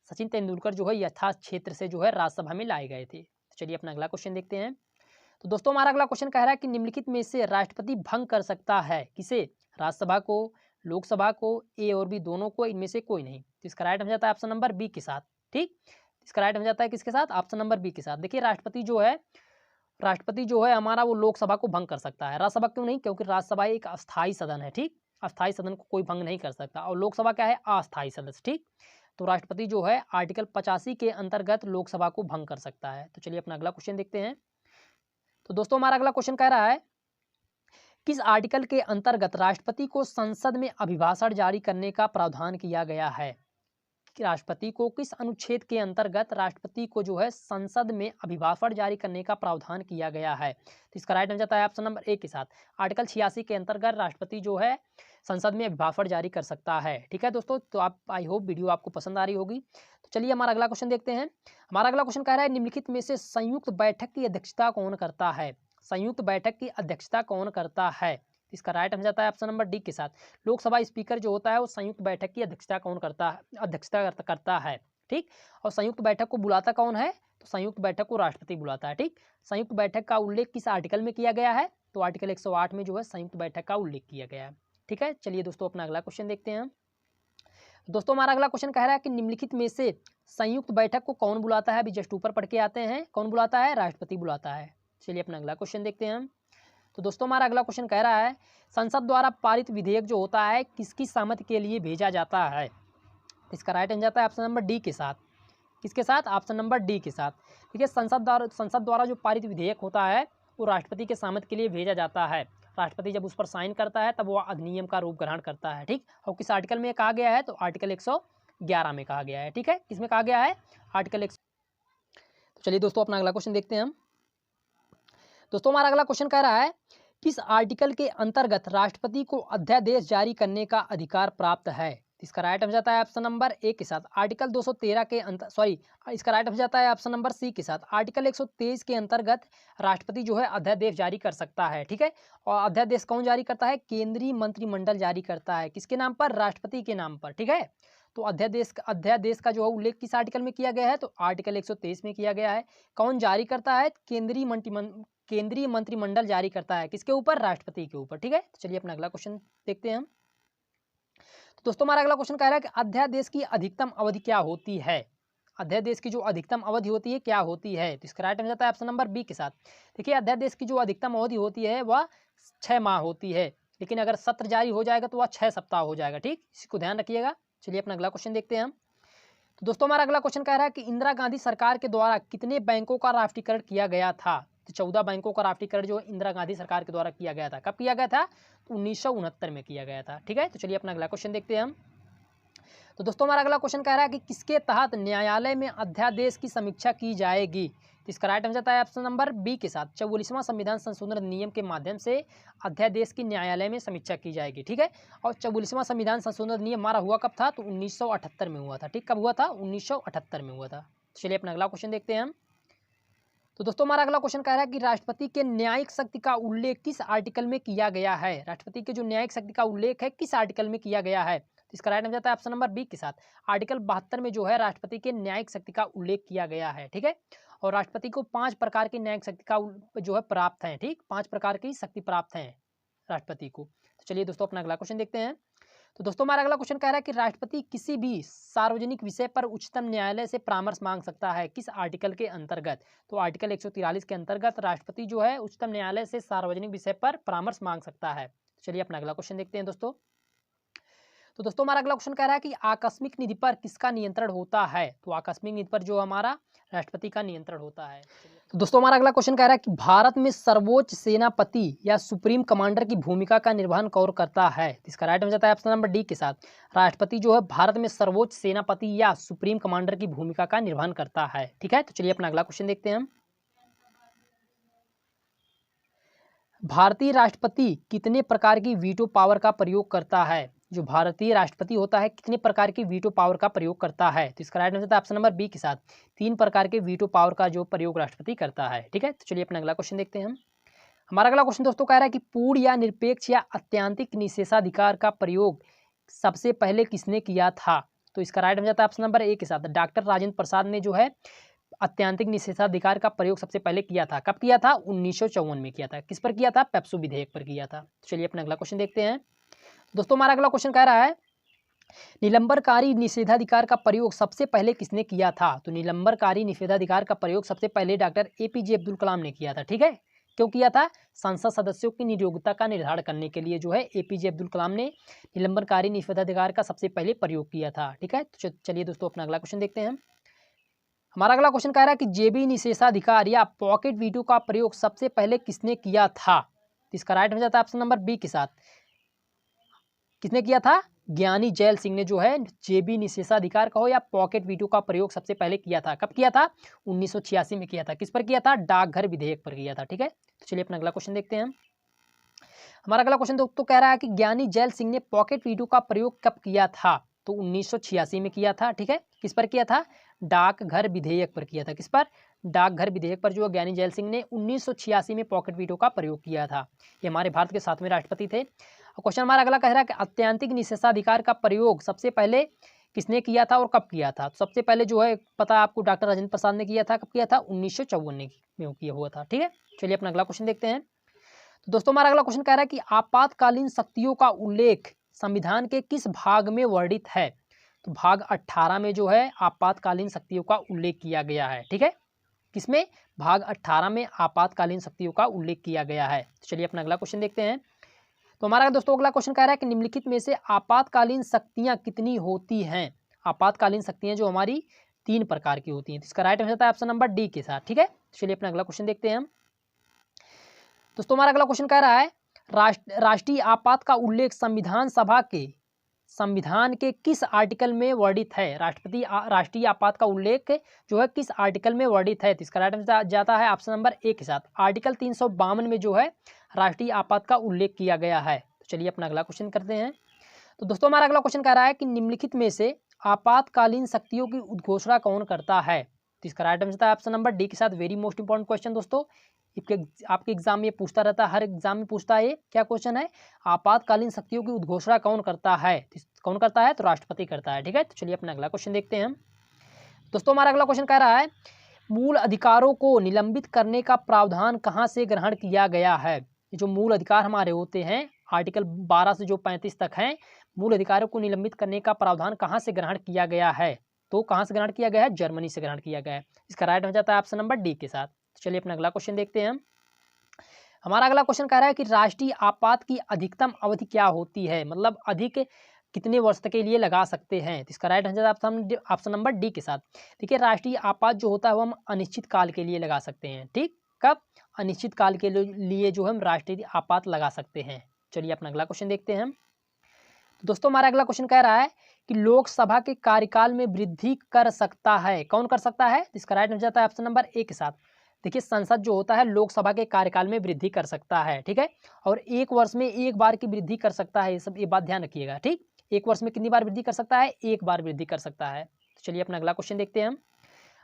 सचिन तेंदुलकर जो है यथा क्षेत्र से जो है राज्यसभा में लाए गए थे। तो चलिए अपना अगला क्वेश्चन देखते हैं। तो दोस्तों हमारा अगला क्वेश्चन कह रहा है कि निम्नलिखित में से राष्ट्रपति भंग कर सकता है किसे? राज्यसभा को, लोकसभा को, ए और बी दोनों को, इनमें से कोई नहीं। तो इसका राइट हो जाता है ऑप्शन नंबर बी के साथ। ठीक, इसका राइट हो जाता है किसके साथ? ऑप्शन नंबर बी के साथ। देखिए राष्ट्रपति जो है हमारा वो लोकसभा को भंग कर सकता है, राज्यसभा क्यों नहीं? क्योंकि राज्यसभा एक अस्थायी सदन है। ठीक, अस्थायी सदन को कोई भंग नहीं कर सकता और लोकसभा क्या है? अस्थायी सदस्य। ठीक, तो राष्ट्रपति जो है आर्टिकल 85 के अंतर्गत लोकसभा को भंग कर सकता है। तो चलिए अपना अगला क्वेश्चन देखते हैं। तो दोस्तों हमारा अगला क्वेश्चन कह रहा है, किस आर्टिकल के अंतर्गत राष्ट्रपति को संसद में अभिभाषण जारी करने का प्रावधान किया गया है? राष्ट्रपति को किस अनुच्छेद के अंतर्गत राष्ट्रपति को जो है संसद में अभिभाषण जारी करने का प्रावधान किया गया है? तो इसका राइट आंसर जाता है ऑप्शन नंबर ए के साथ। आर्टिकल 86 के अंतर्गत राष्ट्रपति जो है संसद में अभिभाषण जारी कर सकता है। ठीक है दोस्तों, तो आप आई होप वीडियो आपको पसंद आ रही होगी। तो चलिए हमारा अगला क्वेश्चन देखते हैं। हमारा अगला क्वेश्चन कह रहा है निम्नलिखित में से संयुक्त बैठक की अध्यक्षता कौन करता है? संयुक्त बैठक की अध्यक्षता कौन करता है? इसका राइट आंसर जाता है ऑप्शन नंबर डी के साथ। लोकसभा स्पीकर जो होता है वो संयुक्त बैठक की अध्यक्षता कौन करता है? अध्यक्षता करता है। ठीक, और संयुक्त बैठक को बुलाता कौन है? तो संयुक्त बैठक को राष्ट्रपति बुलाता है। ठीक, संयुक्त बैठक का उल्लेख किस आर्टिकल में किया गया है? तो आर्टिकल 108 में जो है संयुक्त बैठक का उल्लेख किया गया है। ठीक है, चलिए दोस्तों अपना अगला क्वेश्चन देखते हैं। दोस्तों हमारा अगला क्वेश्चन कह रहा है कि निम्नलिखित में से संयुक्त बैठक को कौन बुलाता है? अभी जस्ट ऊपर पढ़ के आते हैं। कौन बुलाता है? राष्ट्रपति बुलाता है। चलिए अपना अगला क्वेश्चन देखते हैं। तो दोस्तों हमारा अगला क्वेश्चन कह रहा है संसद द्वारा पारित विधेयक जो होता है किसकी सहमति के लिए भेजा जाता है? इसका राइट आंसर जाता है ऑप्शन नंबर डी के साथ। किसके साथ? ऑप्शन नंबर डी के साथ। ठीक है, संसद द्वारा जो पारित विधेयक होता है वो राष्ट्रपति के सहमति के लिए भेजा जाता है। राष्ट्रपति जब उस पर साइन करता है तब वो अधिनियम का रूप ग्रहण करता है। ठीक, और किस आर्टिकल में कहा गया है? तो आर्टिकल 111 में कहा गया है। ठीक है, किसमें कहा गया है? आर्टिकल 100। तो चलिए दोस्तों अपना अगला क्वेश्चन देखते हैं हम। दोस्तों हमारा अगला क्वेश्चन कह रहा है किस आर्टिकल के अंतर्गत राष्ट्रपति को अध्यादेश जारी करने का अधिकार प्राप्त है? इसका राइट आंसर जाता है ऑप्शन नंबर ए के साथ। आर्टिकल 213 के इसका राइट आंसर जाता है ऑप्शन नंबर सी के साथ। आर्टिकल 123 के अंतर्गत राष्ट्रपति जो है अध्यादेश जारी कर सकता है। ठीक है, और अध्यादेश कौन जारी करता है? केंद्रीय मंत्रिमंडल जारी करता है। किसके नाम पर? राष्ट्रपति के नाम पर। ठीक है, तो अध्यादेश का जो है उल्लेख किस आर्टिकल में किया गया है? तो आर्टिकल 123 में किया गया है। कौन जारी करता है? केंद्रीय मंत्रिमंडल जारी करता है। किसके ऊपर? राष्ट्रपति के ऊपर। ठीक है, तो चलिए अपना अगला क्वेश्चन देखते हैं हम। तो दोस्तों हमारा अगला क्वेश्चन कह रहा है कि अध्यादेश की अधिकतम अवधि क्या होती है? अध्यादेश की जो अधिकतम अवधि होती है क्या होती है? तो इसका राइट आंसर जाता है ऑप्शन नंबर बी के साथ। देखिए अध्यादेश की जो अधिकतम अवधि होती है वह 6 माह होती है, लेकिन अगर सत्र जारी हो जाएगा तो वह 6 सप्ताह हो जाएगा। ठीक, इसको ध्यान रखिएगा। चलिए अपना अगला क्वेश्चन देखते हैं हम। तो दोस्तों हमारा अगला क्वेश्चन कह रहा है कि इंदिरा गांधी सरकार के द्वारा कितने बैंकों का राष्ट्रीयकरण किया गया था? तो 14 बैंकों का राष्ट्रीयकरण जो इंदिरा गांधी सरकार के द्वारा किया गया था। कब किया गया था? तो 1969 में किया गया था। ठीक है, तो चलिए अपना अगला क्वेश्चन देखते हैं हम। तो दोस्तों हमारा अगला क्वेश्चन कह रहा है कि किसके तहत न्यायालय में अध्यादेश की समीक्षा की जाएगी? तो इसका राइट आंसर जाता है ऑप्शन नंबर बी के साथ। 44वां संविधान संशोधन अधिनियम के माध्यम से अध्यादेश की न्यायालय में समीक्षा की जाएगी। ठीक है, और 44वां संविधान संशोधन अधिनियम हमारा हुआ कब था? तो 1978 में हुआ था। ठीक, कब हुआ था? 1978 में हुआ था। चलिए अपना अगला क्वेश्चन देखते हैं हम। तो दोस्तों हमारा अगला क्वेश्चन कह रहा है कि राष्ट्रपति के न्यायिक शक्ति का उल्लेख किस आर्टिकल में किया गया है? राष्ट्रपति के जो न्यायिक शक्ति का उल्लेख है किस आर्टिकल में किया गया है? तो इसका राइट आंसर जाता है ऑप्शन नंबर बी के साथ। आर्टिकल 72 में जो है राष्ट्रपति के न्यायिक शक्ति का उल्लेख किया गया है। ठीक है, और राष्ट्रपति को 5 प्रकार की न्यायिक शक्ति का जो है प्राप्त है। ठीक, 5 प्रकार की शक्ति प्राप्त है राष्ट्रपति को। तो चलिए दोस्तों अपना अगला क्वेश्चन देखते हैं। तो दोस्तों हमारा अगला क्वेश्चन कह रहा है कि राष्ट्रपति किसी भी सार्वजनिक विषय पर उच्चतम न्यायालय से परामर्श मांग सकता है किस आर्टिकल के अंतर्गत? तो आर्टिकल 143 के अंतर्गत राष्ट्रपति जो है उच्चतम न्यायालय से सार्वजनिक विषय पर परामर्श मांग सकता है। चलिए अपना अगला क्वेश्चन देखते हैं दोस्तों। तो दोस्तों हमारा अगला क्वेश्चन कह रहा है कि आकस्मिक निधि पर किसका नियंत्रण होता है? तो आकस्मिक निधि पर जो हमारा राष्ट्रपति का नियंत्रण होता है। तो दोस्तों हमारा अगला क्वेश्चन कह रहा है कि भारत में सर्वोच्च सेनापति या सुप्रीम कमांडर की भूमिका का निर्वहन कौन करता है? इसका राइट आंसर जाता है ऑप्शन नंबर डी के साथ। राष्ट्रपति जो है भारत में सर्वोच्च सेनापति या सुप्रीम कमांडर की भूमिका का निर्वहन करता है। ठीक है, तो चलिए अपना अगला क्वेश्चन देखते हैं हम। भारतीय राष्ट्रपति कितने प्रकार की वीटो पावर का प्रयोग करता है? जो भारतीय राष्ट्रपति होता है कितने प्रकार की वीटो पावर का प्रयोग करता है? तो इसका right answer option number B के साथ। 3 प्रकार के वीटो पावर का जो प्रयोग राष्ट्रपति करता है। ठीक है, तो चलिए अपना अगला क्वेश्चन देखते हैं हम। हमारा अगला क्वेश्चन दोस्तों कह रहा है कि पूर्ण या निरपेक्ष या अत्यंतिक निषेधाधिकार का प्रयोग सबसे पहले किसने किया था? तो इसका right answer option number A के साथ। डॉक्टर राजेंद्र प्रसाद ने जो है अत्यंतिक निषेधाधिकार का प्रयोग सबसे पहले किया था। कब किया था? 1954 में किया था। किस पर किया था? पेप्सू विधेयक पर किया था। तो चलिए अपना अगला क्वेश्चन देखते हैं। दोस्तों हमारा अगला क्वेश्चन कह रहा है निलंबनकारी निषेधाधिकार का प्रयोग सबसे पहले किसने किया था? तो निलंबनकारी निषेधाधिकार का प्रयोग सबसे पहले डॉक्टर APJ अब्दुल कलाम ने किया था। ठीक है, क्यों किया था? संसद सदस्यों की नियोक्ता का निर्धारण करने के लिए जो है APJ अब्दुल कलाम ने निलंबनकारी निषेधाधिकार का सबसे पहले प्रयोग किया था। ठीक है, तो चलिए दोस्तों अपना अगला क्वेश्चन देखते हैं। हमारा अगला क्वेश्चन कह रहा है कि जेबी निषेधाधिकार या पॉकेट वीटो का प्रयोग सबसे पहले किसने किया था? तो इसका राइट आंसर जाता है ऑप्शन नंबर बी के साथ। किसने किया था? ज्ञानी जैल सिंह ने जो है जेबी निषेधाधिकार कहो या पॉकेट वीटो का प्रयोग सबसे पहले किया था? कब किया था? 1986 में किया था। किस पर किया था? डाकघर विधेयक पर किया था। ठीक है, तो चलिए अपना अगला क्वेश्चन देखते हैं। हमारा अगला क्वेश्चन दोस्तों कह रहा है कि ज्ञानी जैल सिंह ने पॉकेट वीटो का प्रयोग कब किया था? तो 1986 में किया था। ठीक है, किस पर किया था? डाकघर विधेयक पर किया था। किस पर? डाकघर विधेयक पर जो ज्ञानी जैल सिंह ने 1986 में पॉकेट वीटो का प्रयोग किया था। ये हमारे भारत के 7वें राष्ट्रपति थे। क्वेश्चन हमारा अगला कह रहा है कि अत्यंतिक निषेधाधिकार का प्रयोग सबसे पहले किसने किया था और कब किया था? तो सबसे पहले जो है पता है आपको, डॉक्टर राजेंद्र प्रसाद ने किया था। कब किया था? 1954 में किया हुआ था। ठीक है, चलिए अपना अगला क्वेश्चन देखते हैं। तो दोस्तों हमारा अगला क्वेश्चन कह रहा है कि आपातकालीन शक्तियों का उल्लेख संविधान के किस भाग में वर्णित है? तो भाग 18 में जो है आपातकालीन शक्तियों का उल्लेख किया गया है। ठीक है, किसमें? भाग 18 में आपातकालीन शक्तियों का उल्लेख किया गया है। तो चलिए अपना अगला क्वेश्चन देखते हैं। तो हमारा दोस्तों अगला क्वेश्चन कह रहा है कि निम्नलिखित में से आपातकालीन शक्तियां कितनी होती हैं? आपातकालीन शक्तियां जो हमारी 3 प्रकार की होती हैं। तो इसका राइट आंसर है ऑप्शन नंबर डी के साथ। ठीक है, चलिए अपना अगला क्वेश्चन देखते हैं हम। दोस्तों हमारा अगला क्वेश्चन कह रहा है राष्ट्रीय आपात का उल्लेख संविधान के किस आर्टिकल में वर्णित है? राष्ट्रीय आपात का उल्लेख जो है किस आर्टिकल में वर्णित है? तो इसका राइट आंसर जाता है ऑप्शन नंबर ए के साथ। आर्टिकल 352 में जो है राष्ट्रीय आपात का उल्लेख किया गया है। तो चलिए अपना अगला क्वेश्चन करते हैं। तो दोस्तों हमारा अगला क्वेश्चन कह रहा है कि निम्नलिखित में से आपातकालीन शक्तियों की उद्घोषणा कौन करता है? तो इसका राइट आंसर है ऑप्शन नंबर डी के साथ। वेरी मोस्ट इंपॉर्टेंट क्वेश्चन दोस्तों, आपके एग्जाम में पूछता रहता है, हर एग्जाम में पूछता है। ये क्या क्वेश्चन है? आपातकालीन शक्तियों की उद्घोषणा कौन करता है? कौन करता है? तो राष्ट्रपति करता है। ठीक है, तो चलिए अपना अगला क्वेश्चन देखते हैं हम। दोस्तों हमारा अगला क्वेश्चन कह रहा है मूल अधिकारों को निलंबित करने का प्रावधान कहाँ से ग्रहण किया गया है? ये जो मूल अधिकार हमारे होते हैं आर्टिकल 12 से जो 35 तक हैं, मूल अधिकारों को निलंबित करने का प्रावधान कहाँ से ग्रहण किया गया है? तो कहाँ से ग्रहण किया गया है? जर्मनी से ग्रहण किया गया है। इसका राइट हो जाता है ऑप्शन नंबर डी के साथ। चलिए अपना अगला क्वेश्चन देखते हैं हम। हमारा अगला क्वेश्चन कह रहा है कि राष्ट्रीय आपात की अधिकतम अवधि क्या होती है? मतलब अधिक कितने वर्ष तक के लिए लगा सकते हैं? तो इसका right answer option number D के साथ। देखिए राष्ट्रीय आपात जो होता है वो हम अनिश्चित काल के लिए लगा सकते हैं। ठीक, कब? अनिश्चित काल के लिए जो हम राष्ट्रीय आपात लगा सकते हैं। चलिए अपना अगला क्वेश्चन देखते हैं हम। दोस्तों हमारा अगला क्वेश्चन कह रहा है कि लोकसभा के कार्यकाल में वृद्धि कर सकता है? कौन कर सकता है? इसका राइट आंसर जाता है ऑप्शन नंबर ए के साथ। देखिए संसद जो होता है लोकसभा के कार्यकाल में वृद्धि कर सकता है। ठीक है, और 1 वर्ष में 1 बार की वृद्धि कर सकता है। ये बात ध्यान रखिएगा। ठीक, 1 वर्ष में कितनी बार वृद्धि कर सकता है? 1 बार वृद्धि कर सकता है। तो चलिए अपना अगला क्वेश्चन देखते हैं हम।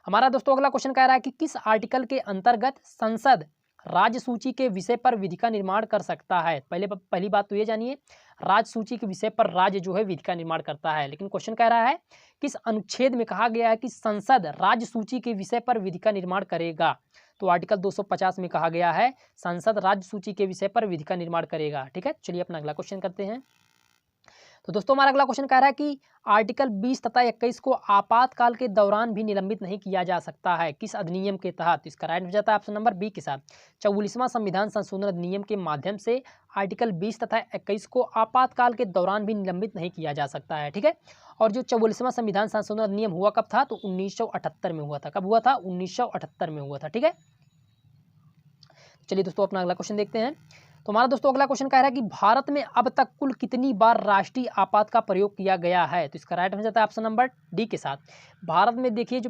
हमारा दोस्तों अगला क्वेश्चन कह रहा है कि किस आर्टिकल के अंतर्गत संसद राज्य सूची के विषय पर विधि का निर्माण कर सकता है? पहली बात तो ये जानिए, राज्य सूची के विषय पर राज्य जो है विधि का निर्माण करता है, लेकिन क्वेश्चन कह रहा है किस अनुच्छेद में कहा गया है कि संसद राज्य सूची के विषय पर विधि का निर्माण करेगा? तो आर्टिकल 250 में कहा गया है संसद राज्य सूची के विषय पर विधि का निर्माण करेगा। ठीक है, चलिए अपना अगला क्वेश्चन करते हैं। तो दोस्तों हमारा अगला क्वेश्चन कह रहा है कि आर्टिकल 20 तथा 21 को आपातकाल के दौरान भी निलंबित नहीं किया जा सकता है, किस अधिनियम के तहत? तो इसका राइट हो जाता है ऑप्शन नंबर बी के साथ। 44वां संविधान संशोधन अधिनियम के माध्यम से आर्टिकल 20 तथा 21 को आपातकाल के दौरान भी निलंबित नहीं किया जा सकता है। ठीक है, और जो 44वां संविधान संशोधन अधिनियम हुआ कब था? तो 1978 में हुआ था। कब हुआ था? 1978 में हुआ था। ठीक है, चलिए दोस्तों अपना अगला क्वेश्चन देखते हैं। तो हमारा दोस्तों अगला क्वेश्चन कह रहा है कि भारत में अब तक कुल कितनी बार राष्ट्रीय आपात का प्रयोग किया गया है? तो इसका राइट हो जाता है ऑप्शन नंबर डी के साथ। भारत में देखिए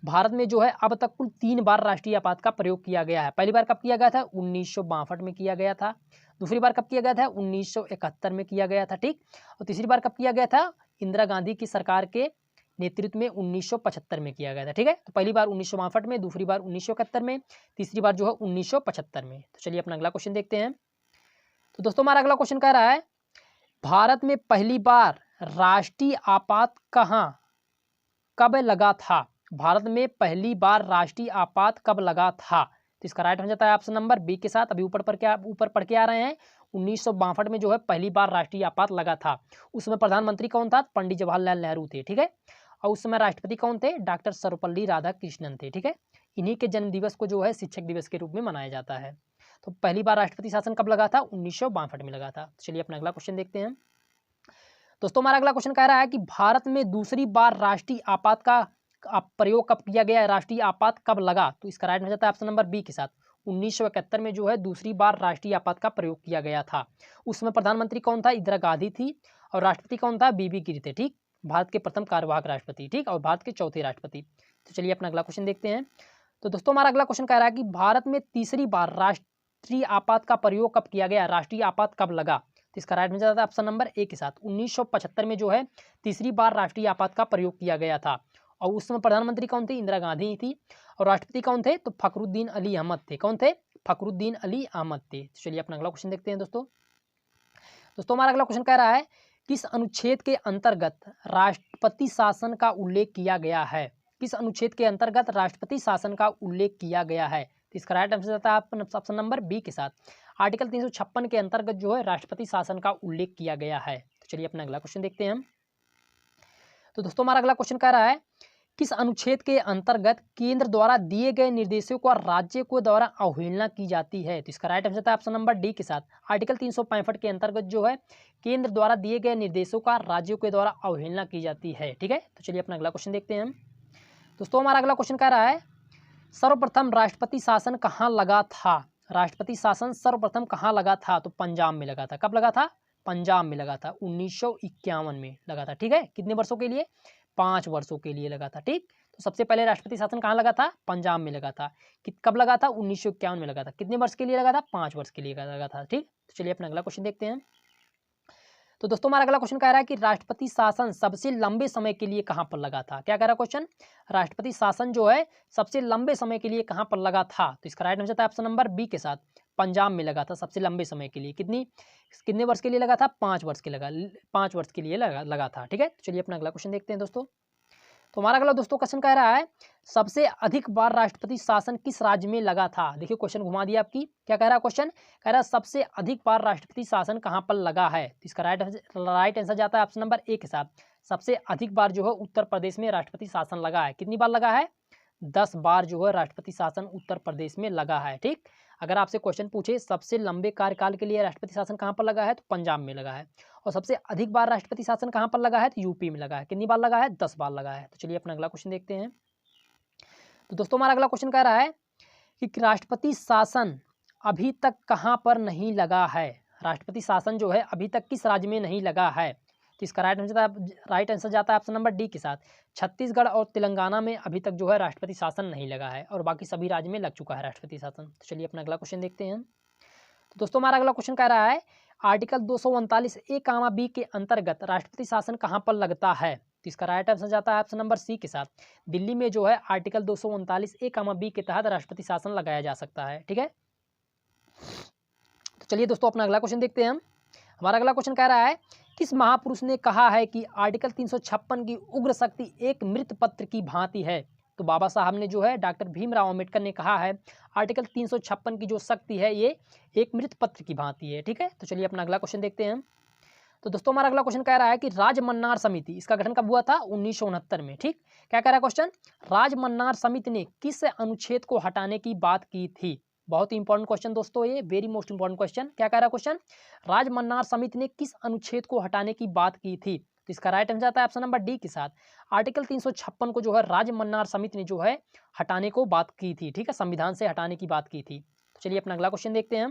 भारत में जो है अब तक कुल 3 बार राष्ट्रीय आपात का प्रयोग किया गया है। पहली बार कब किया गया था? 1962 में किया गया था। दूसरी बार कब किया गया था? 1971 में किया गया था। ठीक, और तीसरी बार कब किया गया था? इंदिरा गांधी की सरकार के नेतृत्व में 1975 में किया गया था। ठीक है, तो पहली बार 1962 में, दूसरी बार 1971 में, तीसरी बार जो है 1975 में। तो चलिए अपना अगला क्वेश्चन देखते हैं। तो दोस्तों हमारा अगला क्वेश्चन कह रहा है भारत में पहली बार राष्ट्रीय आपात कब लगा था? भारत में पहली बार राष्ट्रीय आपात कब लगा था? तो इसका राइट हो जाता है ऑप्शन नंबर बी के साथ। अभी ऊपर पढ़ के आ रहे हैं 1962 में जो है पहली बार राष्ट्रीय आपात लगा था। उस समय प्रधानमंत्री कौन था? पंडित जवाहरलाल नेहरू थे। ठीक है, और उस समय राष्ट्रपति कौन थे? डॉक्टर सर्वपल्ली राधाकृष्णन थे। ठीक है, इन्हीं के जन्म दिवस को जो है शिक्षक दिवस के रूप में मनाया जाता है। तो पहली बार राष्ट्रपति शासन कब लगा था? 1962 में लगा था। चलिए अपना अगला क्वेश्चन देखते हैं। दोस्तों हमारा अगला क्वेश्चन कह रहा है कि भारत में दूसरी बार राष्ट्रीय आपात का प्रयोग कब किया गया है? राष्ट्रीय आपात कब लगा? तो इसका राइट हो जाता है ऑप्शन नंबर बी के साथ। 1971 में जो है दूसरी बार राष्ट्रीय आपात का प्रयोग किया गया था। उस समय प्रधानमंत्री कौन था? इंदिरा गांधी थी। और राष्ट्रपति कौन था? बीबी गिरी थे। ठीक, भारत के प्रथम कार्यवाहक राष्ट्रपति। ठीक, और भारत के चौथे राष्ट्रपति। तो चलिए अपना अगला क्वेश्चन देखते हैं। तो दोस्तों हमारा अगला क्वेश्चन कह रहा है कि भारत में तीसरी बार राष्ट्रीय आपात का प्रयोग कब किया गया? राष्ट्रीय आपात कब लगा? तो इसका राइट आंसर था ऑप्शन नंबर ए के साथ 1975 में जो है तीसरी बार राष्ट्रीय आपात का प्रयोग किया गया था। और उस समय प्रधानमंत्री कौन थी? इंदिरा गांधी थी। और राष्ट्रपति कौन थे? तो फखरुद्दीन अली अहमद थे। कौन थे? फखरुद्दीन अली अहमद थे। तो चलिए अपना अगला क्वेश्चन देखते हैं दोस्तों। हमारा अगला क्वेश्चन कह रहा है किस अनुच्छेद के अंतर्गत राष्ट्रपति शासन का उल्लेख किया गया है? किस अनुच्छेद के अंतर्गत राष्ट्रपति शासन का उल्लेख किया गया है? तो इसका राइट आंसर आता है ऑप्शन नंबर बी के साथ आर्टिकल 356 के अंतर्गत जो है राष्ट्रपति शासन का उल्लेख किया गया है। तो चलिए अपना अगला क्वेश्चन देखते हैं हम। तो दोस्तों हमारा अगला क्वेश्चन कह रहा है किस अनुच्छेद के अंतर्गत केंद्र द्वारा दिए गए निर्देशों को राज्य को द्वारा अवहेलना की जाती है? तो इसका राइट आंसर था ऑप्शन नंबर डी के साथ आर्टिकल 365 के अंतर्गत जो है केंद्र द्वारा दिए गए निर्देशों का राज्यों के द्वारा अवहेलना की जाती है। ठीक है, तो चलिए अपना अगला क्वेश्चन देखते हैं हम। दोस्तों हमारा अगला क्वेश्चन कह रहा है सर्वप्रथम राष्ट्रपति शासन कहाँ लगा था? राष्ट्रपति शासन सर्वप्रथम कहाँ लगा था? तो पंजाब में लगा था। कब लगा था? पंजाब में लगा था, 1951 में लगा था। ठीक है, कितने वर्षों के लिए? 5 वर्षों के लिए लगा था। ठीक, तो सबसे पहले राष्ट्रपति शासन कहाँ लगा था? पंजाब में लगा था। कब लगा था? 1951 में लगा था। कितने वर्ष के लिए लगा था? 5 वर्ष के लिए लगा था। ठीक, तो चलिए अपना अगला क्वेश्चन देखते हैं। तो दोस्तों हमारा अगला क्वेश्चन कह रहा है कि राष्ट्रपति शासन सबसे लंबे समय के लिए कहां पर लगा था? क्या कह रहा है क्वेश्चन? राष्ट्रपति शासन जो है सबसे लंबे समय के लिए कहां पर लगा था? तो इसका राइट आंसर था ऑप्शन नंबर बी के साथ पंजाब में लगा था सबसे लंबे समय के लिए। कितने वर्ष के लिए लगा था? 5 वर्ष के 5 वर्ष के लिए लगा था। ठीक है, चलिए अपना अगला क्वेश्चन देखते हैं दोस्तों। तो हमारा अगला दोस्तों क्वेश्चन कह रहा है सबसे अधिक बार राष्ट्रपति शासन किस राज्य में लगा था? देखिए क्वेश्चन घुमा दिया आपकी। क्या कह रहा है क्वेश्चन? कह रहा है सबसे अधिक बार राष्ट्रपति शासन कहां पर लगा है? तो इसका राइट आंसर जाता है ऑप्शन नंबर ए के साथ सबसे अधिक बार जो है उत्तर प्रदेश में राष्ट्रपति शासन लगा है। कितनी बार लगा है? 10 बार जो है राष्ट्रपति शासन उत्तर प्रदेश में लगा है। ठीक, अगर आपसे क्वेश्चन पूछे सबसे लंबे कार्यकाल के लिए राष्ट्रपति शासन कहां पर लगा है? तो पंजाब में लगा है। और सबसे अधिक बार राष्ट्रपति शासन कहां पर लगा है? तो यूपी में लगा है। कितनी बार लगा है? 10 बार लगा है। तो चलिए अपना अगला क्वेश्चन देखते हैं। तो दोस्तों हमारा अगला क्वेश्चन कह रहा है कि राष्ट्रपति शासन अभी तक कहां पर नहीं लगा है? राष्ट्रपति शासन जो है अभी तक किस राज्य में नहीं लगा है? तो इसका राइट आंसर जाता है ऑप्शन नंबर डी के साथ छत्तीसगढ़ और तेलंगाना में अभी तक जो है राष्ट्रपति शासन नहीं लगा है और बाकी सभी राज्य में लग चुका है राष्ट्रपति शासन। तो चलिए अपना अगला क्वेश्चन देखते हैं। तो दोस्तों हमारा अगला क्वेश्चन कह रहा है आर्टिकल 239 ए कामा बी के अंतर्गत राष्ट्रपति शासन कहां पर लगता है? तो इसका राइट आंसर जाता है ऑप्शन नंबर सी के साथ दिल्ली में जो है आर्टिकल 239 ए कामा बी के तहत राष्ट्रपति शासन लगाया जा सकता है। ठीक है, तो चलिए दोस्तों अपना अगला क्वेश्चन देखते हैं हम। हमारा अगला क्वेश्चन कह रहा है किस महापुरुष ने कहा है कि आर्टिकल 356 की उग्र शक्ति एक मृत पत्र की भांति है? तो बाबा साहब ने जो है डॉक्टर भीमराव अंबेडकर ने कहा है आर्टिकल 356 की जो शक्ति है ये एक मृत पत्र की भांति है। ठीक है, तो चलिए अपना अगला क्वेश्चन देखते हैं। तो दोस्तों हमारा अगला क्वेश्चन कह रहा है कि राजमन्नार समिति इसका गठन कब हुआ था? 1969 में। ठीक, क्या कह रहा है क्वेश्चन? राजमन्नार समिति ने किस अनुच्छेद को हटाने की बात की थी? बहुत ही इंपॉर्टेंट क्वेश्चन दोस्तों, ये वेरी मोस्ट इंपॉर्टेंट क्वेश्चन। क्या कह रहा है क्वेश्चन? राजमन्नार समिति ने किस अनुच्छेद को हटाने की बात की थी? तो इसका राइट आंसर आता है ऑप्शन नंबर डी के साथ आर्टिकल 356 को जो है राजमन्नार समिति ने जो है हटाने को बात की थी। ठीक है, संविधान से हटाने की बात की थी। तो चलिए अपना अगला क्वेश्चन देखते हैं।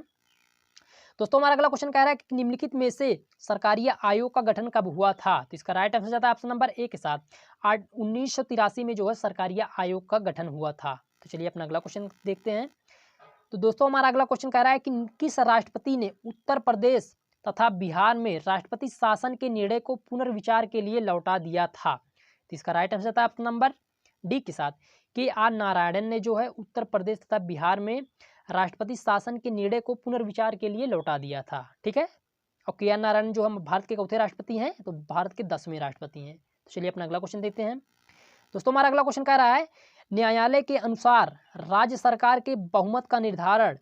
दोस्तों हमारा अगला क्वेश्चन कह रहा है कि निम्नलिखित में से सरकारी आयोग का गठन कब हुआ था? तो इसका राइट आंसर जाता है ऑप्शन नंबर ए के साथ 1983 में जो है सरकारी आयोग का गठन हुआ था। तो चलिए अपना अगला क्वेश्चन देखते हैं। तो दोस्तों हमारा अगला क्वेश्चन कह रहा है कि किस राष्ट्रपति ने उत्तर प्रदेश तथा बिहार में राष्ट्रपति शासन के निर्णय को पुनर्विचार के लिए लौटा दिया था? तो इसका राइट आंसर था ऑप्शन नंबर डी के साथ KR नारायणन ने जो है उत्तर प्रदेश तथा बिहार में राष्ट्रपति शासन के निर्णय को पुनर्विचार के लिए लौटा दिया था। ठीक है, और KR नारायणन जो हम भारत के चौथे राष्ट्रपति हैं, तो भारत के 10वें राष्ट्रपति हैं। तो चलिए अपना अगला क्वेश्चन देखते हैं। दोस्तों हमारा अगला क्वेश्चन कह रहा है न्यायालय के अनुसार राज्य सरकार के बहुमत का निर्धारण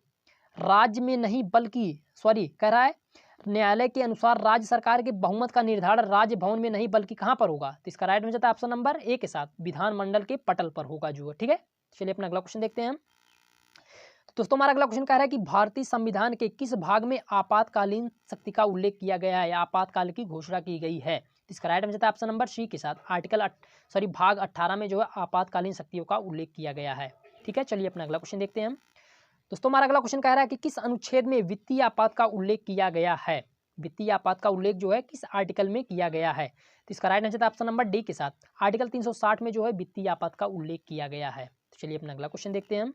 राज्य में नहीं बल्कि कह रहा है न्यायालय के अनुसार राज्य सरकार के बहुमत का निर्धारण राज्य भवन में नहीं बल्कि कहां पर होगा? तो इसका राइट आंसर है ऑप्शन नंबर ए के साथ विधानमंडल के पटल पर होगा जो है। ठीक है, चलिए अपना अगला क्वेश्चन देखते हैं हम। तो दोस्तों हमारा अगला क्वेश्चन कह रहा है कि भारतीय संविधान के किस भाग में आपातकालीन शक्ति का उल्लेख किया गया है या आपातकाल की घोषणा की गई है? इसका राइट आंसर है ऑप्शन नंबर सी के साथ भाग 18 में जो है आपातकालीन शक्तियों का उल्लेख किया गया है। ठीक है, चलिए अपना अगला क्वेश्चन देखते हैं हम। दोस्तों हमारा अगला क्वेश्चन कह रहा है कि किस अनुच्छेद में वित्तीय आपात का उल्लेख किया गया है। वित्तीय आपात का उल्लेख जो है किस आर्टिकल में किया गया है। तो इसका राइट आंसर था ऑप्शन नंबर डी के साथ आर्टिकल 360 में जो है वित्तीय आपात का उल्लेख किया गया है। तो चलिए अपना अगला क्वेश्चन देखते हैं हम।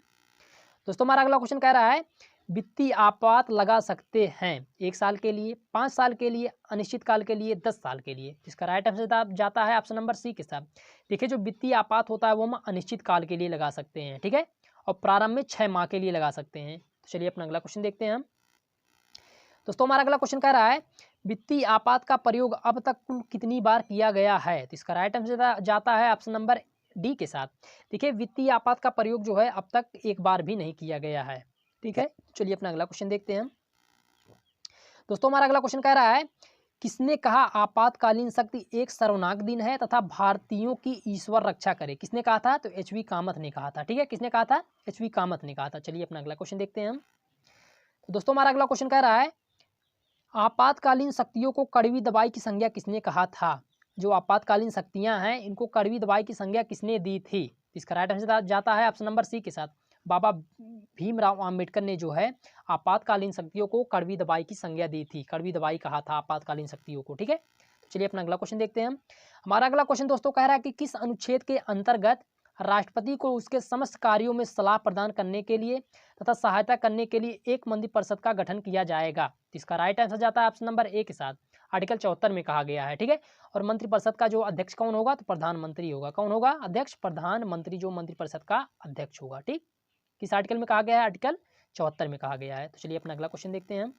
दोस्तों हमारा अगला क्वेश्चन कह रहा है वित्तीय आपात लगा सकते हैं 1 साल के लिए, 5 साल के लिए, अनिश्चित काल के लिए, 10 साल के लिए। इसका राइट आंसर जाता है ऑप्शन नंबर सी के साथ। देखिए जो वित्तीय आपात होता है वो हम अनिश्चित काल के लिए लगा सकते हैं, ठीक है, और प्रारंभ में 6 माह के लिए लगा सकते हैं। तो चलिए अपना अगला क्वेश्चन देखते हैं हम। दोस्तों हमारा अगला क्वेश्चन कह रहा है वित्तीय आपात का प्रयोग अब तक कुल कितनी बार किया गया है। तो इसका राइट आंसर जाता है ऑप्शन नंबर डी के साथ। देखिए वित्तीय आपात का प्रयोग जो है अब तक एक बार भी नहीं किया गया है, ठीक है। चलिए अपना अगला क्वेश्चन देखते हैं हम। दोस्तों हमारा अगला क्वेश्चन कह रहा है किसने कहा आपातकालीन शक्ति एक सर्वनाक दिन है तथा भारतीयों की ईश्वर रक्षा करे। किसने कहा था। तो एच.वी. कामत ने कहा था, ठीक है। किसने कहा था। एच.वी. कामत ने कहा था। चलिए अपना अगला क्वेश्चन देखते हैं हम। तो दोस्तों हमारा अगला क्वेश्चन कह रहा है आपातकालीन शक्तियों को कड़वी दवाई की संज्ञा किसने कहा था। जो आपातकालीन शक्तियां हैं इनको कड़वी दवाई की संज्ञा किसने दी थी। इसका राइट आंसर जाता है ऑप्शन नंबर सी के साथ बाबा भीमराव अंबेडकर ने जो है आपातकालीन शक्तियों को कड़वी दवाई की संज्ञा दी थी। कड़वी दवाई कहा था आपातकालीन शक्तियों को, ठीक है। तो चलिए अपना अगला क्वेश्चन देखते हैं हम। हमारा अगला क्वेश्चन दोस्तों कह रहा है कि किस अनुच्छेद के अंतर्गत राष्ट्रपति को उसके समस्त कार्यों में सलाह प्रदान करने के लिए तथा सहायता करने के लिए एक मंत्रिपरिषद का गठन किया जाएगा। इसका राइट आंसर जाता है ऑप्शन नंबर ए के साथ आर्टिकल 74 में कहा गया है, ठीक है। और मंत्रिपरिषद का जो अध्यक्ष कौन होगा। तो प्रधानमंत्री होगा। कौन होगा अध्यक्ष। प्रधानमंत्री जो मंत्रिपरिषद का अध्यक्ष होगा, ठीक। किस आर्टिकल में कहा गया है। आर्टिकल 74 में कहा गया है। तो चलिए अपना अगला क्वेश्चन देखते हैं हम।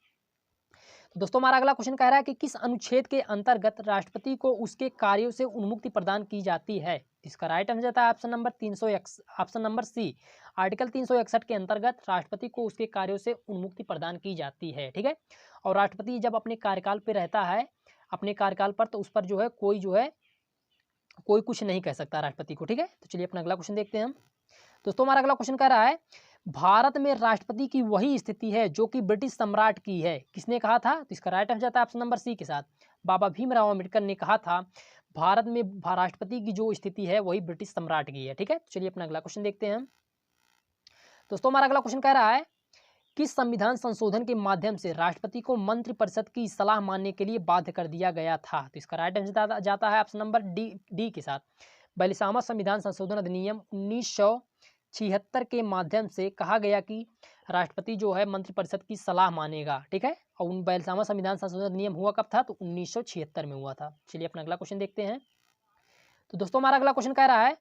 तो दोस्तों हमारा अगला क्वेश्चन कह रहा है कि किस अनुच्छेद के अंतर्गत राष्ट्रपति को उसके कार्यों से उन्मुक्ति प्रदान की जाती है। इसका राइट आंसर जाता है option number 300 option number C article 361 के अंतर्गत राष्ट्रपति को उसके कार्यों से उन्मुक्ति प्रदान की जाती है, ठीक है। और राष्ट्रपति जब अपने कार्यकाल पर रहता है अपने कार्यकाल पर तो उस पर जो है कोई कुछ नहीं कह सकता राष्ट्रपति को, ठीक है। तो चलिए अपना अगला क्वेश्चन देखते हैं हम। दोस्तों हमारा अगला क्वेश्चन कह रहा है भारत में राष्ट्रपति की वही स्थिति है जो कि ब्रिटिश सम्राट की है। किसने कहा था। तो इसका राइट आंसर जाता है ऑप्शन नंबर सी के साथ बाबा भीमराव अम्बेडकर ने कहा था भारत में राष्ट्रपति की जो स्थिति है वही ब्रिटिश सम्राट की है, ठीक है। चलिए अपना अगला क्वेश्चन देखते हैं हम। दोस्तों हमारा अगला क्वेश्चन कह रहा है किस संविधान संशोधन के माध्यम से राष्ट्रपति को मंत्रिपरिषद की सलाह मानने के लिए बाध्य कर दिया गया था। तो इसका राइट आंसर जाता है ऑप्शन नंबर डी के साथ 42वां संविधान संशोधन अधिनियम 1976 के माध्यम से कहा गया कि राष्ट्रपति जो है मंत्रिपरिषद की सलाह मानेगा, ठीक है। और 42वां संविधान संशोधन अधिनियम हुआ कब था। तो 1976 में हुआ था। चलिए अपना अगला क्वेश्चन देखते हैं। तो दोस्तों हमारा अगला क्वेश्चन कह रहा है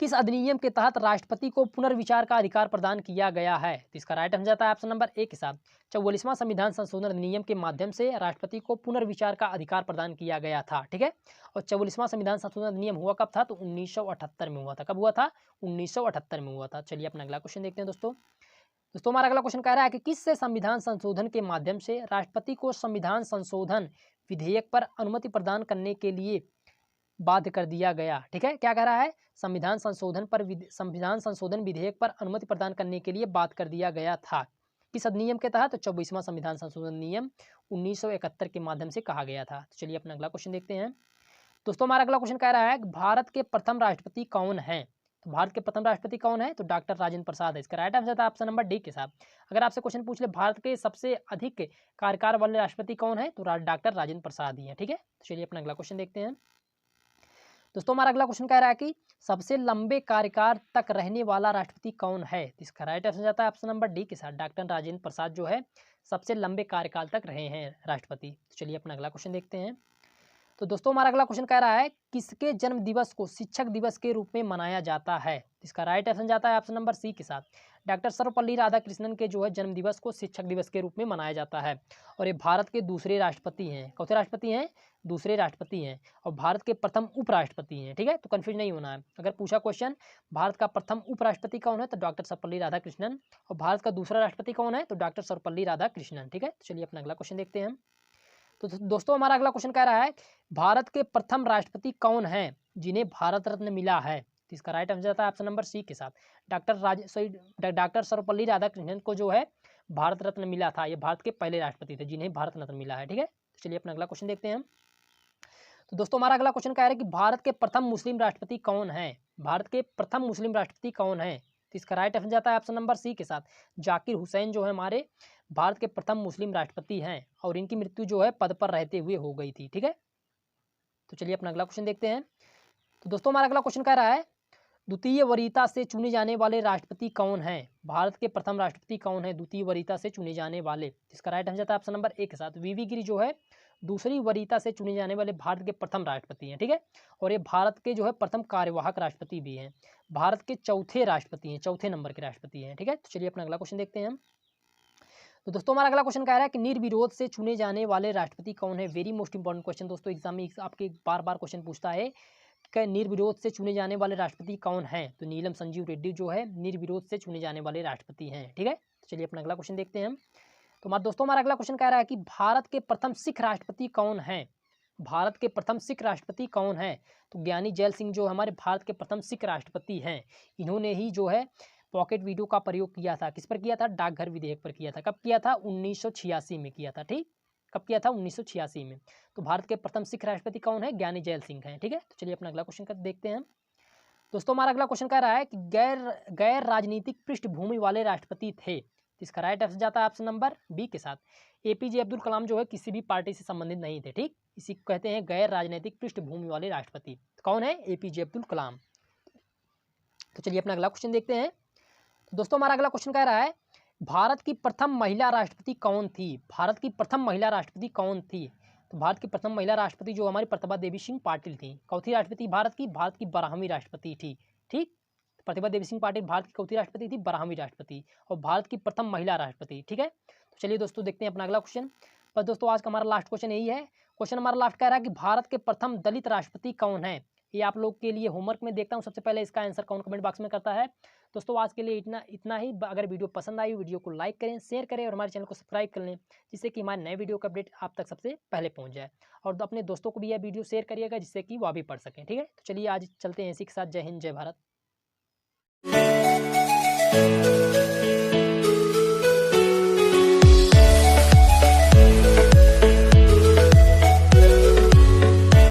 किस अधिनियम के तहत राष्ट्रपति को पुनर्विचार का अधिकार प्रदान किया गया है। तो इसका राइट आंसर जाता है ऑप्शन नंबर ए के साथ 44वां संविधान संशोधन अधिनियम के माध्यम से राष्ट्रपति को पुनर्विचार का अधिकार प्रदान किया गया था, ठीक है। और 44वां संविधान संशोधन अधिनियम हुआ कब था। तो 1978 में हुआ था। कब हुआ था। 1978 में हुआ था। चलिए अपना अगला क्वेश्चन देखते हैं दोस्तों हमारा अगला क्वेश्चन कह रहा है कि किससे संविधान संशोधन के माध्यम से राष्ट्रपति को संविधान संशोधन विधेयक पर अनुमति प्रदान करने के लिए बाध्य कर दिया गया, ठीक है। क्या कह रहा है संविधान संशोधन विधेयक पर अनुमति प्रदान करने के लिए बाध्य कर दिया गया था। किस अधिनियम के तहत। तो 24वां संविधान संशोधन नियम 1971 के माध्यम से कहा गया था। तो चलिए अपना अगला क्वेश्चन देखते हैं दोस्तों हमारा अगला क्वेश्चन कह रहा है भारत के प्रथम राष्ट्रपति कौन है। तो भारत के प्रथम राष्ट्रपति कौन है। तो डॉक्टर राजेंद्र प्रसाद है। इसका राइट आंसर था ऑप्शन नंबर डी के साथ। अगर आपसे क्वेश्चन पूछ ले भारत के सबसे अधिक कार्यकाल वाले राष्ट्रपति कौन है। तो डॉक्टर राजेंद्र प्रसाद ही है, ठीक है। तो चलिए अपना अगला क्वेश्चन देखते हैं दोस्तों हमारा अगला क्वेश्चन कह रहा है कि सबसे लंबे कार्यकाल तक रहने वाला राष्ट्रपति कौन है। इसका राइट आंसर जाता है ऑप्शन नंबर डी के साथ डॉक्टर राजेंद्र प्रसाद जो है सबसे लंबे कार्यकाल तक रहे हैं राष्ट्रपति। तो चलिए अपना अगला क्वेश्चन देखते हैं। तो दोस्तों हमारा अगला क्वेश्चन कह रहा है किसके जन्म दिवस को शिक्षक दिवस के रूप में मनाया जाता है। इसका राइट आंसर जाता है ऑप्शन नंबर सी के साथ डॉक्टर सर्वपल्ली राधाकृष्णन के जो है जन्म दिवस को शिक्षक दिवस के रूप में मनाया जाता है। और ये भारत के दूसरे राष्ट्रपति हैं। कौन से राष्ट्रपति हैं। दूसरे राष्ट्रपति हैं और भारत के प्रथम उपराष्ट्रपति हैं, ठीक है। तो कंफ्यूज नहीं होना है। अगर पूछा क्वेश्चन भारत का प्रथम उपराष्ट्रपति कौन है तो डॉक्टर सर्वपल्ली राधाकृष्णन और भारत का दूसरा राष्ट्रपति कौन है तो डॉक्टर सर्वपल्ली राधाकृष्णन, ठीक है। तो चलिए अपना अगला क्वेश्चन देखते हैं हम। तो दोस्तों हमारा अगला क्वेश्चन कह रहा है भारत के प्रथम राष्ट्रपति कौन है जिन्हें भारत रत्न मिला है। तो इसका राइट आंसर आता है ऑप्शन नंबर सी के साथ डॉक्टर सर्वपल्ली राधाकृष्णन को जो है भारत रत्न मिला था। ये भारत के पहले राष्ट्रपति थे जिन्हें भारत रत्न मिला है, ठीक है। तो चलिए अपना अगला क्वेश्चन देखते हैं हम। तो दोस्तों हमारा अगला क्वेश्चन कह रहा है कि भारत के प्रथम मुस्लिम राष्ट्रपति कौन है। भारत के प्रथम मुस्लिम राष्ट्रपति कौन है। तो इसका राइट आंसर जाता है ऑप्शन नंबर सी के साथ। जाकिर हुसैन जो है हमारे भारत के प्रथम मुस्लिम राष्ट्रपति हैं और इनकी मृत्यु जो है पद पर रहते हुए हो गई थी। ठीक है, तो चलिए अपना अगला क्वेश्चन देखते हैं। तो दोस्तों हमारा अगला क्वेश्चन कह रहा है द्वितीय वरीयता से चुने जाने वाले राष्ट्रपति कौन हैं? भारत के प्रथम राष्ट्रपति कौन है द्वितीय वरीयता से चुने जाने वाले? इसका राइट आंसर जाता है ऑप्शन नंबर ए के साथ। वीवी गिरी जो है दूसरी वरीयता से चुने जाने वाले भारत के प्रथम राष्ट्रपति हैं। ठीक है, और ये भारत के जो है प्रथम कार्यवाहक राष्ट्रपति भी हैं। भारत के चौथे राष्ट्रपति हैं, चौथे नंबर के राष्ट्रपति हैं। ठीक है, तो चलिए अपना अगला क्वेश्चन देखते हैं हम। तो दोस्तों हमारा अगला क्वेश्चन कह रहा है कि निर्विरोध से चुने जाने वाले राष्ट्रपति कौन है? वेरी मोस्ट इंपॉर्टेंट क्वेश्चन दोस्तों, एग्जाम में आपके बार बार क्वेश्चन पूछता है कि निर्विरोध से चुने जाने वाले राष्ट्रपति कौन हैं? तो नीलम संजीव रेड्डी जो है निर्विरोध से चुने जाने वाले राष्ट्रपति हैं। ठीक है, तो चलिए अपना अगला क्वेश्चन देखते हैं हम। तो हमारा अगला क्वेश्चन कह रहा है कि भारत के प्रथम सिख राष्ट्रपति कौन हैं? भारत के प्रथम सिख राष्ट्रपति कौन है? तो ज्ञानी जैल सिंह जो हमारे भारत के प्रथम सिख राष्ट्रपति हैं। इन्होंने ही जो है पॉकेट वीडियो का प्रयोग किया था। किस पर किया था? डाकघर विधेयक पर किया था। कब किया था? 1986 में किया था। ठीक, कब किया था? 1986 में। तो भारत के प्रथम सिख राष्ट्रपति कौन है? ज्ञानी जैल सिंह हैं। ठीक है, तो चलिए अपना अगला क्वेश्चन देखते हैं। दोस्तों हमारा अगला क्वेश्चन कह रहा है कि गैर राजनीतिक पृष्ठभूमि वाले राष्ट्रपति थे। तो इसका राइट आंसर जाता है ऑप्शन नंबर बी के साथ। एपीजे अब्दुल कलाम जो है किसी भी पार्टी से संबंधित नहीं थे। ठीक, इसी को कहते हैं गैर राजनीतिक पृष्ठभूमि वाले राष्ट्रपति। तो कौन है? एपीजे अब्दुल कलाम। तो चलिए अपना अगला क्वेश्चन देखते हैं। तो दोस्तों हमारा अगला क्वेश्चन कह रहा है भारत की प्रथम महिला राष्ट्रपति कौन थी? भारत की प्रथम महिला राष्ट्रपति कौन थी? तो भारत की प्रथम महिला राष्ट्रपति जो हमारी प्रतिभा देवी सिंह पाटिल थी। चौथी राष्ट्रपति भारत की 12वीं राष्ट्रपति थी। ठीक, प्रतिभा देवी सिंह पाटिल भारत की चौथी राष्ट्रपति थी, 12वीं राष्ट्रपति और भारत की प्रथम महिला राष्ट्रपति। ठीक है, तो चलिए दोस्तों देखते हैं अपना अगला क्वेश्चन। बस दोस्तों आज का हमारा लास्ट क्वेश्चन यही है। क्वेश्चन हमारा लास्ट कह रहा है कि भारत के प्रथम दलित राष्ट्रपति कौन है? ये आप लोग के लिए होमवर्क में देखता हूँ सबसे पहले इसका आंसर कौन कमेंट बॉक्स में करता है। दोस्तों आज के लिए इतना ही। अगर वीडियो पसंद आई वीडियो को लाइक करें, शेयर करें और हमारे चैनल को सब्सक्राइब कर लें, जिससे कि हमारे नए वीडियो का अपडेट आप तक सबसे पहले पहुंच जाए। और अपने दोस्तों को भी यह वीडियो शेयर करिएगा जिससे कि वह भी पढ़ सकें। ठीक है, तो चलिए आज चलते हैं इसी के साथ। जय हिंद, जय भारत।